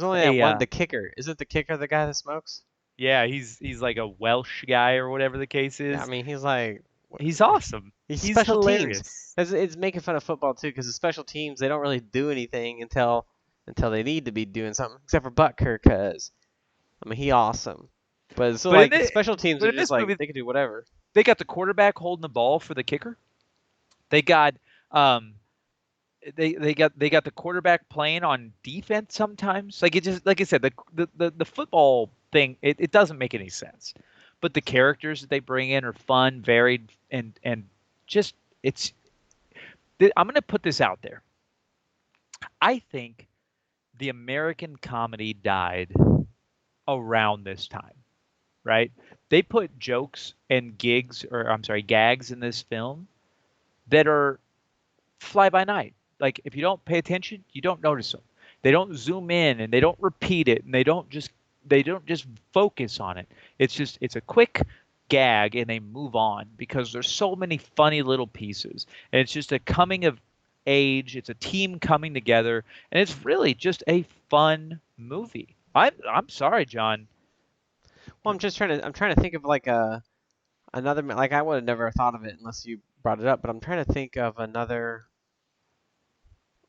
only that a one, the kicker. Isn't the kicker the guy that smokes? yeah, he's like a Welsh guy or whatever the case Yeah, I is. mean, he's like, He's awesome. he's He's special teams. hilarious. It's making fun of football too, because the special teams they don't really do anything until they need to be doing something, except for Butker, cause I mean he awesome. But so But in like this, special teams but are in just this like movie, they can do whatever. they got the quarterback holding the ball for the kicker. They got um they got the quarterback playing on defense sometimes. Like it just like I said, the football thing it doesn't make any sense. But the characters that they bring in are fun, varied, and just it's. I'm going to put this out there. I think the American comedy died around this time, right? They put jokes and gigs, or I'm sorry, gags in this film that are fly by night. Like if you don't pay attention, you don't notice them. They don't zoom in and they don't repeat it and they don't just focus on it. It's a quick gag and they move on because there's so many funny little pieces. And it's just a coming of age, it's a team coming together, and it's really just a fun movie. I'm sorry, John. Well, I'm trying to think of like another like I would have never thought of it unless you brought it up. But I'm trying to think of another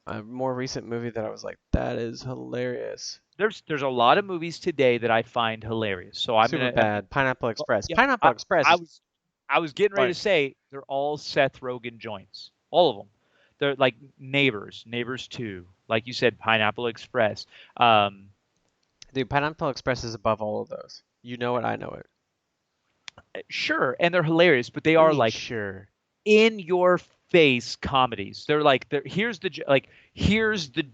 a more recent movie that I was like that is hilarious. There's a lot of movies today that I find hilarious. So I'm Super gonna bad. Pineapple well, Express. yeah, Pineapple Express I is was I was getting ready to But say they're all Seth Rogen joints, all of them. They're like Neighbors, Neighbors 2, like you said, Pineapple Express. Um, dude, Pineapple Express is above all of those. You know it, I know it. sure, and they're hilarious, but they What do you are mean, like sure? in your face comedies. They're like, here's the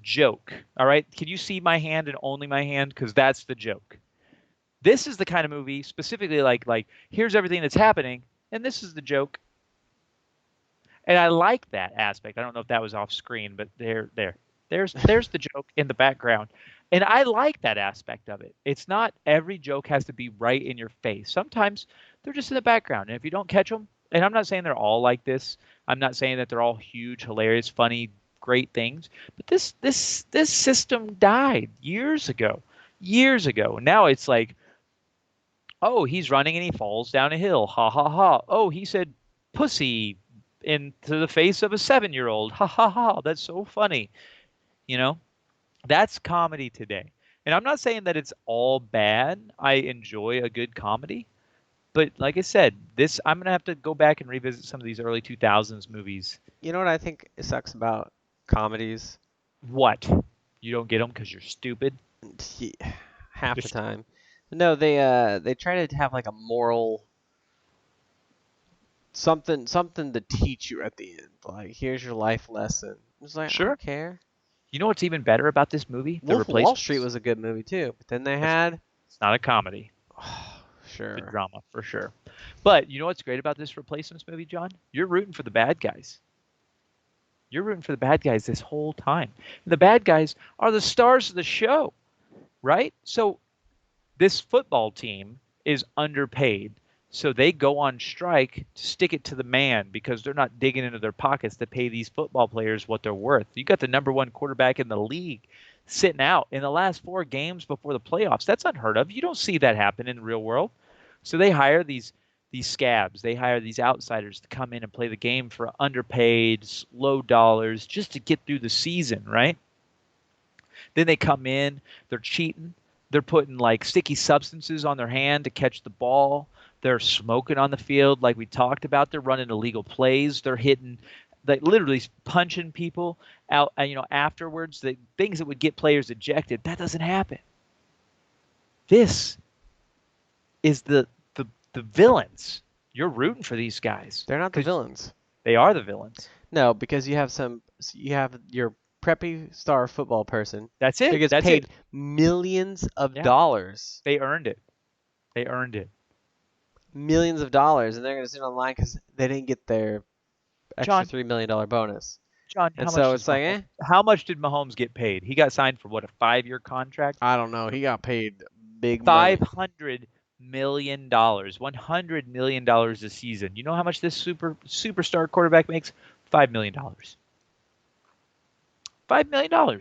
joke. All right, can you see my hand and only my hand? Because that's the joke. This is the kind of movie specifically like here's everything that's happening, and this is the joke. And I like that aspect. I don't know if that was off screen, but there's the joke in the background. And I like that aspect of it. It's not every joke has to be right in your face. Sometimes they're just in the background. And if you don't catch them, and I'm not saying they're all like this. I'm not saying that they're all huge, hilarious, funny, great things. But this system died years ago. Years ago. Now it's like, oh, he's running and he falls down a hill. Ha ha ha. Oh, he said pussy into the face of a 7-year old. Ha ha ha. That's so funny. You know, that's comedy today. And I'm not saying that it's all bad. I enjoy a good comedy. But like I said, this I'm gonna have to go back and revisit some of these early 2000s movies. You know what I think sucks about comedies? What? You don't get them because you're stupid? Ye- Half the Just time. No, they try to have like a moral something to teach you at the end. Like here's your life lesson. It's like I sure. don't care. You know what's even better about this movie? The Wolf of Wall Street Replacements. was a good movie too, but then they That's had it's not a comedy. It's a sure. drama for sure. But you know what's great about this Replacements movie, John? You're rooting for the bad guys. You're rooting for the bad guys this whole time. And the bad guys are the stars of the show, right? So this football team is underpaid. So they go on strike to stick it to the man because they're not digging into their pockets to pay these football players what they're worth. You got the number one quarterback in the league sitting out in the last 4 games before the playoffs. That's unheard of. You don't see that happen in the real world. So they hire these scabs. They hire these outsiders to come in and play the game for underpaid, low dollars just to get through the season, right? Then they come in, they're cheating. They're putting like sticky substances on their hand to catch the ball. They're smoking on the field like we talked about. They're running illegal plays. They're hitting like literally punching people out, afterwards, the things that would get players ejected. That doesn't happen. This is the villains. You're rooting for these guys They're not the because villains. they are the villains. No, because you have your preppy star football person That's who it. gets That's it. paid millions of Yeah, dollars, they earned it. They earned it. millions of dollars, and they're gonna sit online because they didn't get their extra John, $3 million bonus. John, And so it's like, How much did Mahomes get paid? He got signed for what, a 5-year contract? I don't know. He got paid big money. $500 million, $100 million a season. You know how much this superstar quarterback makes? $5 million. $5 million.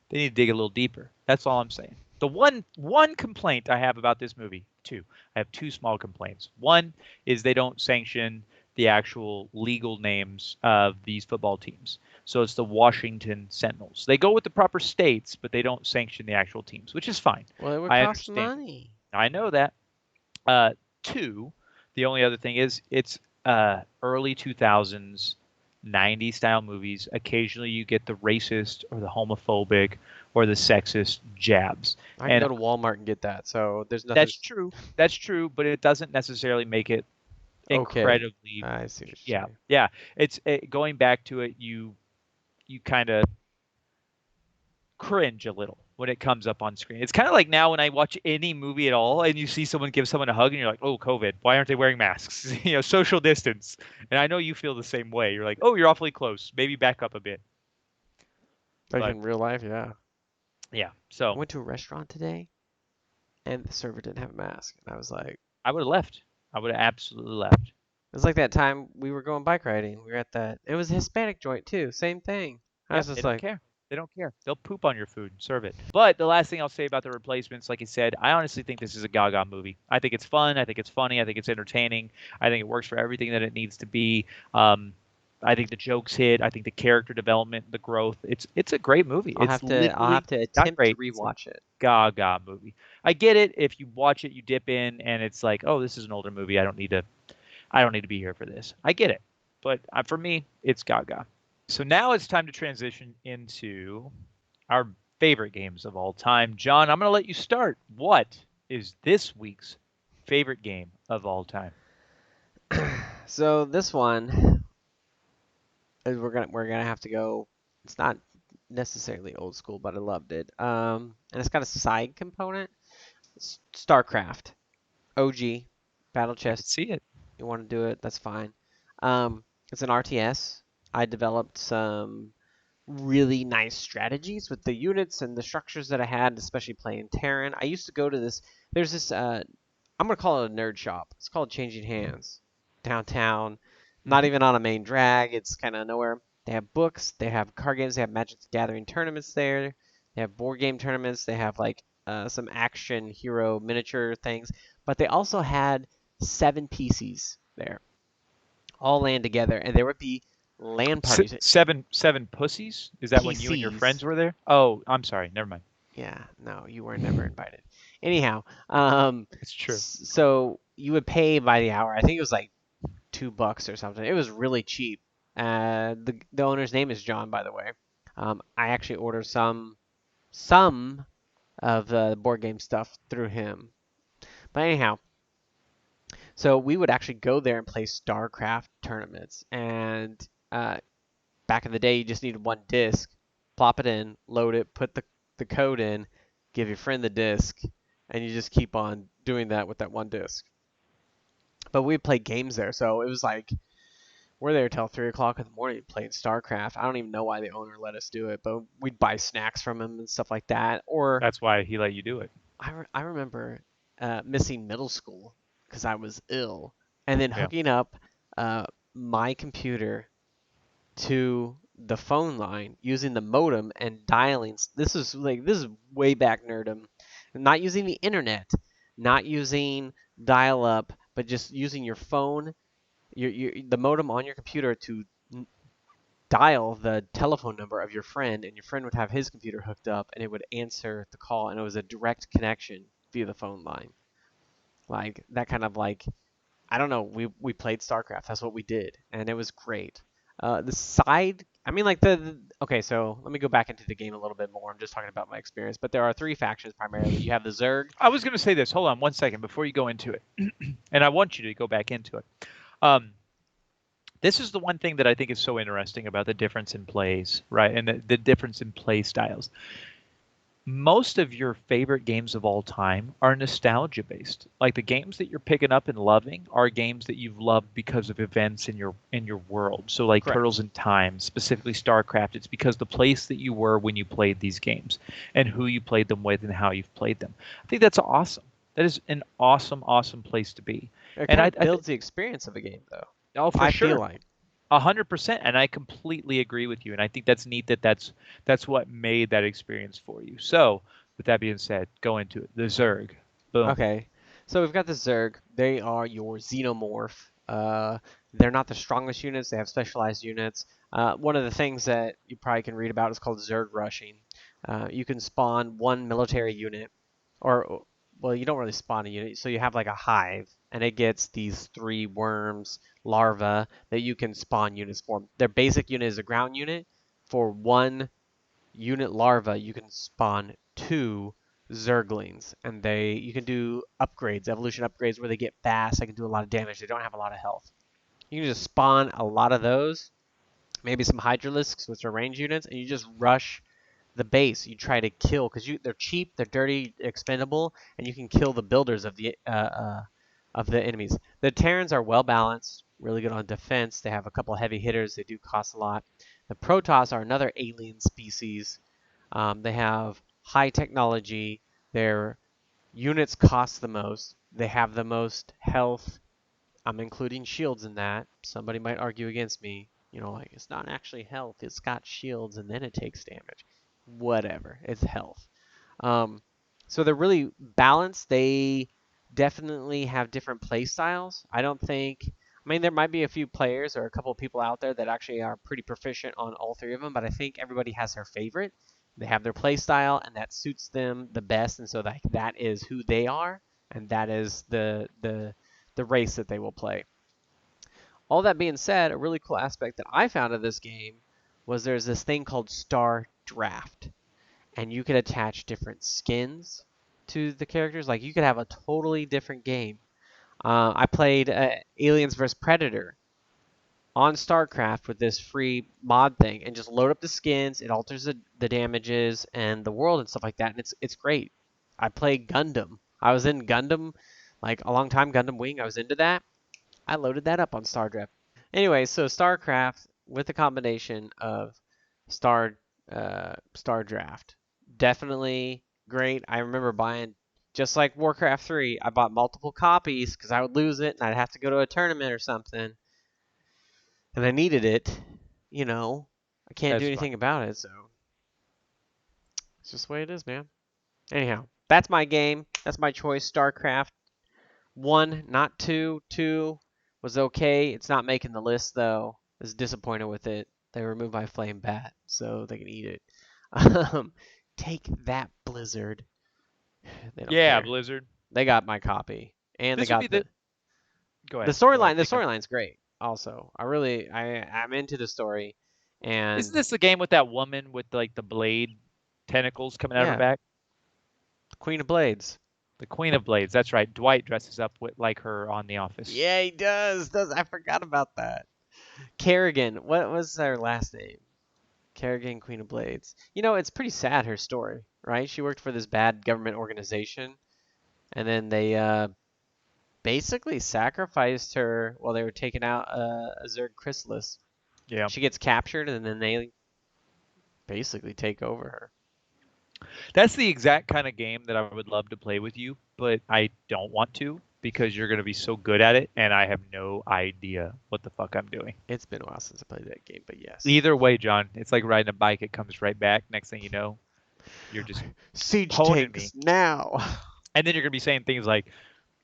They need to dig a little deeper. That's all I'm saying. The one complaint I have about this movie, two. I have two small complaints. One is they don't sanction the actual legal names of these football teams. So it's the Washington Sentinels. They go with the proper states, but they don't sanction the actual teams, which is fine. Well, it would I cost understand. money. I know that. Two, the only other thing is it's early 2000s, 90s style movies. Occasionally you get the racist or the homophobic or the sexist jabs. I can And go to Walmart and get that. So there's nothing. that's true. That's true, but it doesn't necessarily make it Okay. incredibly, I see what you're yeah. saying. Yeah. Going back to it, you kind of cringe a little when it comes up on screen. It's kind of like now when I watch any movie at all and you see someone give someone a hug and you're like, "Oh, COVID. Why aren't they wearing masks?" Social distance. And I know you feel the same way. You're like, "Oh, you're awfully close. Maybe back up a bit." Like But in real life, yeah. yeah. I So went to a restaurant today and the server didn't have a mask. And I was like, I would have left. I would have absolutely left. it was like that time we were going bike riding. We were at that. It was a Hispanic joint too. Same thing. I Yeah, was they just don't like, care. They don't care. They'll poop on your food and serve it. But the last thing I'll say about the replacements, like I said, I honestly think this is a Gaga movie. I think it's fun. I think it's funny. I think it's entertaining. I think it works for everything that it needs to be. I think the jokes hit. I think the character development, the growth. It's a great movie. It's I'll have literally to not attempt to great. It's a rewatch it. Gaga movie. I get it. If you watch it, you dip in, and it's like, oh, this is an older movie. I don't need to. I don't need to be here for this. I get it. But for me, it's Gaga. So now it's time to transition into our favorite games of all time. John, I'm going to let you start. What is this week's favorite game of all time? So this one is we're gonna have to go. It's not necessarily old school, but I loved it. And it's got a side component. StarCraft, OG, Battle I could Chess. see it. You want to do it? That's fine. Um, it's an RTS. I developed some really nice strategies with the units and the structures that I had, especially playing Terran. I used to go to this. There's this. I'm gonna call it a nerd shop. It's called Changing Hands, downtown. Not Hmm. even on a main drag. It's kind of nowhere. They have books. They have card games. They have Magic the Gathering tournaments there. They have board game tournaments. They have like some action hero miniature things. But they also had 7 PCs there, all land together, and there would be LAN parties. Seven pussies? Is that when you and your PCs. friends were there? Oh, I'm sorry. Never mind. Yeah, no, you were never invited. Anyhow, It's true. so you would pay by the hour. I think it was like $2 or something. It was really cheap. The owner's name is John, by the way. I actually ordered some of the board game stuff through him. But anyhow, so we would actually go there and play StarCraft tournaments. And uh, back in the day, you just needed one disc, plop it in, load it, put the code in, give your friend the disc, and you just keep on doing that with that one disc. But we played games there, so it was like we're there till 3 o'clock in the morning playing StarCraft. I don't even know why the owner let us do it, but we'd buy snacks from him and stuff like that. Or That's why he let you do it. I remember missing middle school because I was ill, and then Yeah. hooking up uh, my computer to the phone line using the modem and dialing. This is way back nerdum. Not using the internet, not using dial up, but just using your phone, the modem on your computer to dial the telephone number of your friend, and your friend would have his computer hooked up, and it would answer the call, and it was a direct connection via the phone line. Like that kind of like I don't know. We played StarCraft. That's what we did, and it was great. The side, I mean, like okay. So let me go back into the game a little bit more. I'm just talking about my experience, but there are 3 factions primarily. You have the Zerg. I was going to say this. Hold on 1 second before you go into it. And I want you to go back into it. Um, this is the one thing that I think is so interesting about the difference in plays, right? And the difference in play styles. Most of your favorite games of all time are nostalgia based. Like the games that you're picking up and loving are games that you've loved because of events in your world. So like Correct. Turtles in Time, specifically StarCraft, it's because the place that you were when you played these games and who you played them with and how you've played them. I think that's awesome. That is an awesome, awesome place to be. It And kind of builds the experience of a game, though. oh, for I feel sure. like. 100%, and I completely agree with you. And I think that's neat that that's what made that experience for you. So, with that being said, go into it. The Zerg, boom. Okay, so we've got the Zerg. They are your xenomorph. They're not the strongest units. They have specialized units. One of the things that you probably can read about is called Zerg rushing. You can spawn one military unit, or well, you don't really spawn a unit. So you have like a hive, and it gets these 3 worms, larvae that you can spawn units for. Their basic unit is a ground unit. For one unit larva, you can spawn 2 Zerglings, and you can do upgrades, evolution upgrades, where they get fast. They can do a lot of damage. They don't have a lot of health. You can just spawn a lot of those, maybe some Hydralisks, which are range units, and you just rush the base. You try to kill because they're cheap, they're dirty, expendable, and you can kill the builders of the enemies. The Terrans are well balanced, really good on defense. They have a couple heavy hitters. They do cost a lot. The Protoss are another alien species. They have high technology. Their units cost the most. They have the most health. I'm including shields in that. Somebody might argue against me. Like it's not actually health. It's got shields and then it takes damage. Whatever. It's health. Um, so they're really balanced. They definitely have different play styles. I don't think. I mean, there might be a few players or a couple of people out there that actually are pretty proficient on all 3 of them, but I think everybody has their favorite. They have their play style, and that suits them the best, and so that is who they are, and that is the race that they will play. All that being said, a really cool aspect that I found of this game was there's this thing called Star Draft, and you could attach different skins to the characters. Like you could have a totally different game. I played Aliens vs Predator on StarCraft with this free mod thing, and just load up the skins. It alters the damages and the world and stuff like that, and it's great. I played Gundam. I was in Gundam like a long time. Gundam Wing. I was into that. I loaded that up on StarDraft. Anyway, so StarCraft with a combination of Star Star Draft, definitely great. I remember buying just like Warcraft 3. I bought multiple copies because I would lose it and I'd have to go to a tournament or something, and I needed it. You know, I can't do That's fun. anything about it, so it's just the way it is, man. Anyhow, that's my game. That's my choice. StarCraft 1, not 2. 2 was okay. It's not making the list though. I was disappointed with it. They removed my flame bat so they can eat it. Um, take that, Blizzard. They don't Yeah, care. Blizzard. They got my copy, and they This would be got the. Go the ahead. Go ahead. storyline. The Think of. storyline's great. Also, I'm into the story, Isn't and this the game with that woman with like the blade tentacles coming out of her yeah, back? Queen of Blades. The Queen of Blades. That's right. Dwight dresses up with like her on The Office. Yeah, he does. Does I forgot about that. Kerrigan. What was her last name? Kerrigan, Queen of Blades. You know, it's pretty sad, her story, right? She worked for this bad government organization, and then they basically sacrificed her while they were taking out a Zerg Chrysalis. Yeah. She gets captured, and then they basically take over her. That's the exact kind of game that I would love to play with you, but I don't want to because you're going to be so good at it and I have no idea what the fuck I'm doing. It's been a while since I played that game, but yes. Either way, John, it's like riding a bike. It comes right back. Next thing you know, you're just Siege honing tanks me. now. And then you're going to be saying things like,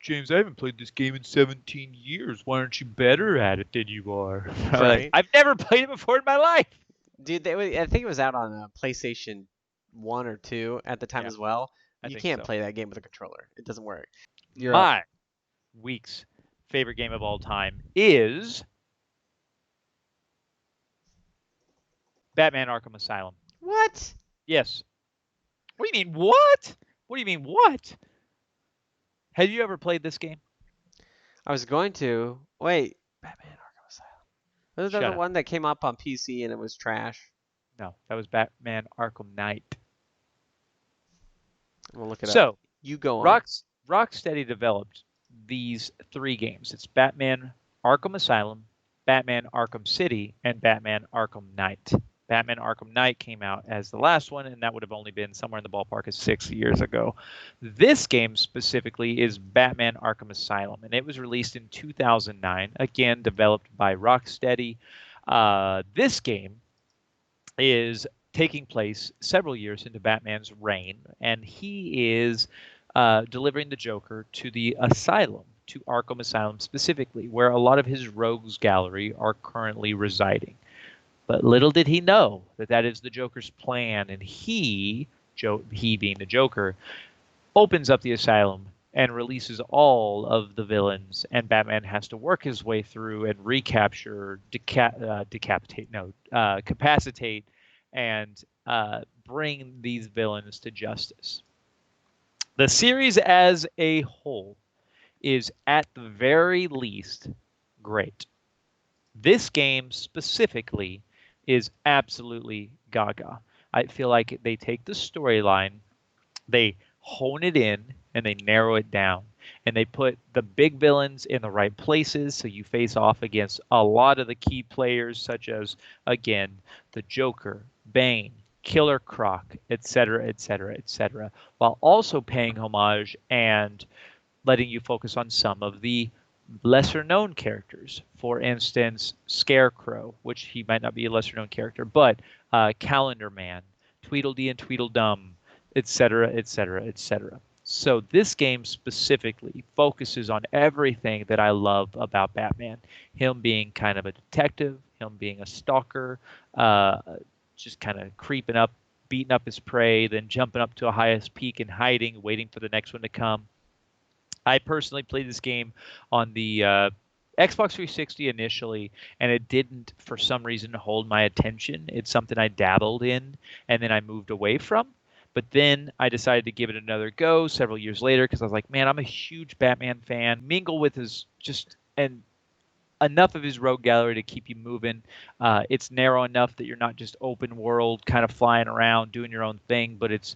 James, I haven't played this game in 17 years. Why aren't you better at it than you are? Like, Right? I've never played it before in my life. Dude, I think it was out on PlayStation 1 or 2 at the time Yeah, as well. I You think can't so. play that game with a controller. It doesn't work. You're up. My week's favorite game of all time is Batman Arkham Asylum. What? Yes. What do you mean, what? What do you mean, what? Have you ever played this game? I was going to. Wait. Batman Arkham Asylum. Was that Shut the up. one that came up on PC and it was trash? No, that was Batman Arkham Knight. I'm gonna look it up. So, You go on. Rocksteady developed these three games. It's Batman Arkham Asylum, Batman Arkham City, and Batman Arkham Knight. Batman Arkham Knight came out as the last one, and that would have only been somewhere in the ballpark of 6 years ago. This game specifically is Batman Arkham Asylum, and it was released in 2009, again, developed by Rocksteady. This game is taking place several years into Batman's reign, and he is delivering the Joker to the asylum, to Arkham Asylum specifically, where a lot of his rogues gallery are currently residing. But little did he know that that is the Joker's plan, and he being the Joker, opens up the asylum and releases all of the villains, and Batman has to work his way through and recapture, decapitate, no, capacitate, and bring these villains to justice. The series as a whole is at the very least great. This game specifically is absolutely gaga. I feel like they take the storyline, they hone it in, and they narrow it down. And they put the big villains in the right places so you face off against a lot of the key players, such as, again, the Joker, Bane, Killer Croc, etc., etc., etc., while also paying homage and letting you focus on some of the lesser known characters. For instance, Scarecrow, which he might not be a lesser known character, but Calendar Man, Tweedledee and Tweedledum, etc., etc., etc. So this game specifically focuses on everything that I love about Batman. Him being kind of a detective, him being a stalker, uh, just kind of creeping up, beating up his prey, then jumping up to a highest peak and hiding, waiting for the next one to come. I personally played this game on the Xbox 360 initially, and it didn't for some reason hold my attention. It's something I dabbled in and then I moved away from. But then I decided to give it another go several years later because I was like, man, I'm a huge Batman fan. Mingle with his just and enough of his rogue gallery to keep you moving. It's narrow enough that you're not just open world kind of flying around doing your own thing, but it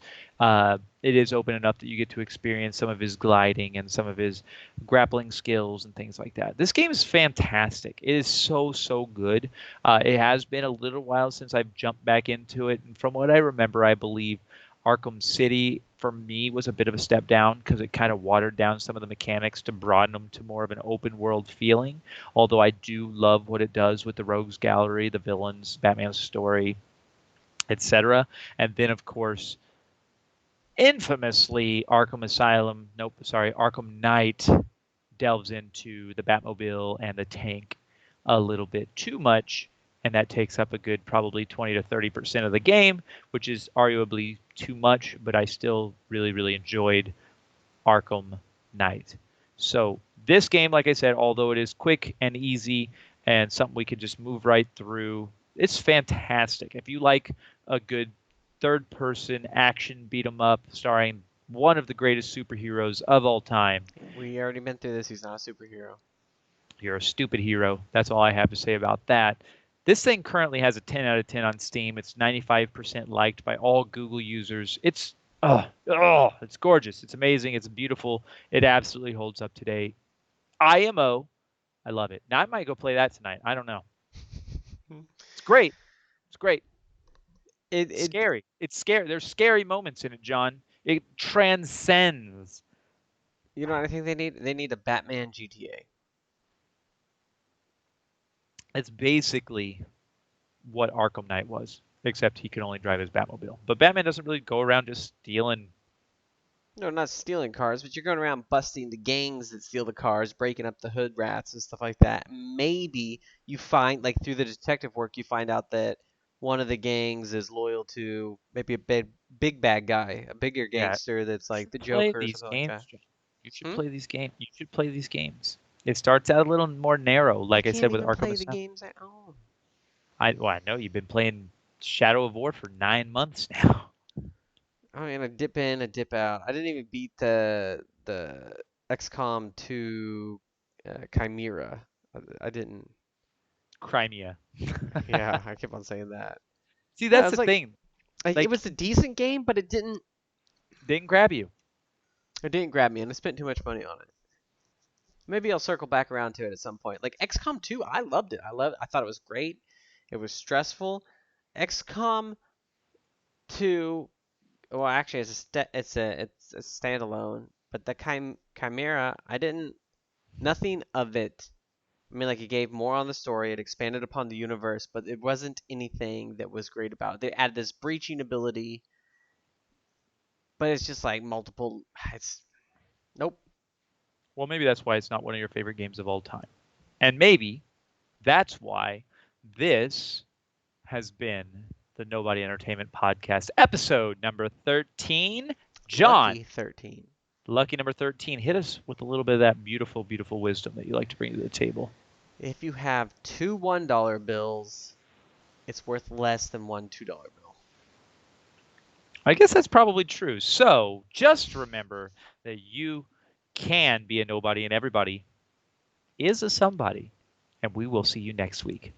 is open enough that you get to experience some of his gliding and some of his grappling skills and things like that. This game is fantastic. It is so good. It has been a little while since I've jumped back into it, and from what I remember, I believe Arkham City for me was a bit of a step down because it kind of watered down some of the mechanics to broaden them to more of an open world feeling. Although I do love what it does with the rogues gallery, the villains, Batman's story, etc. And then of course, infamously, Arkham Asylum, nope, sorry, Arkham Knight delves into the Batmobile and the tank a little bit too much, and that takes up a good probably 20 to 30% of the game, which is arguably too much, but I still really enjoyed Arkham Knight. So this game, like I said, although it is quick and easy and something we can just move right through, it's fantastic. If you like a good third-person action beat 'em up starring one of the greatest superheroes of all time, We already been through this. He's not a superhero. you're a stupid hero. That's all I have to say about that. This thing currently has a 10 out of 10 on Steam. It's 95% liked by all Google users. It's gorgeous. It's amazing. It's beautiful. It absolutely holds up today. IMO, I love it. Now I might go play that tonight. I don't know. It's great. It's great. It It's it scary. It's scary. There's scary moments in it, John. It transcends. you know what I think they need? They need a Batman GTA. It's basically what Arkham Knight was, except he can only drive his Batmobile. But Batman doesn't really go around just stealing. No, not stealing cars, but you're going around busting the gangs that steal the cars, breaking up the hood rats and stuff like that. Maybe you find, like through the detective work, you find out that one of the gangs is loyal to maybe a big bad guy, a bigger Yeah, gangster that's you like should the play Joker or these something like games, that. John. You should Hmm? play these games. You should play these games. It starts out a little more narrow, I like I can't said with even Arkham play the Asylum. games I own. I know you've been playing Shadow of War for 9 months now. I mean, I dip in, I dip out. I didn't even beat the XCOM 2 Chimera. I didn't. Crimea. Yeah, I kept on saying that. See, No, that's it's the thing. like it Like, was a decent game, but didn't grab you. it didn't grab me, and I spent too much money on it. Maybe I'll circle back around to it at some point. Like XCOM 2, I loved it. I thought it was great. It was stressful. XCOM 2, well, actually, it's a standalone. But the Chimera, I didn't. Nothing of it. I mean, like it gave more on the story. It expanded upon the universe, but it wasn't anything that was great about it. They added this breaching ability, but it's just like multiple. It's nope. Well, maybe that's why it's not one of your favorite games of all time. And maybe that's why this has been the Nobody Entertainment Podcast, episode number 13. John, Lucky 13. lucky number 13, hit us with a little bit of that beautiful wisdom that you like to bring to the table. If you have two $1 bills, it's worth less than one $2 bill. I guess that's probably true. So just remember that you can be a nobody and everybody is a somebody. And we will see you next week.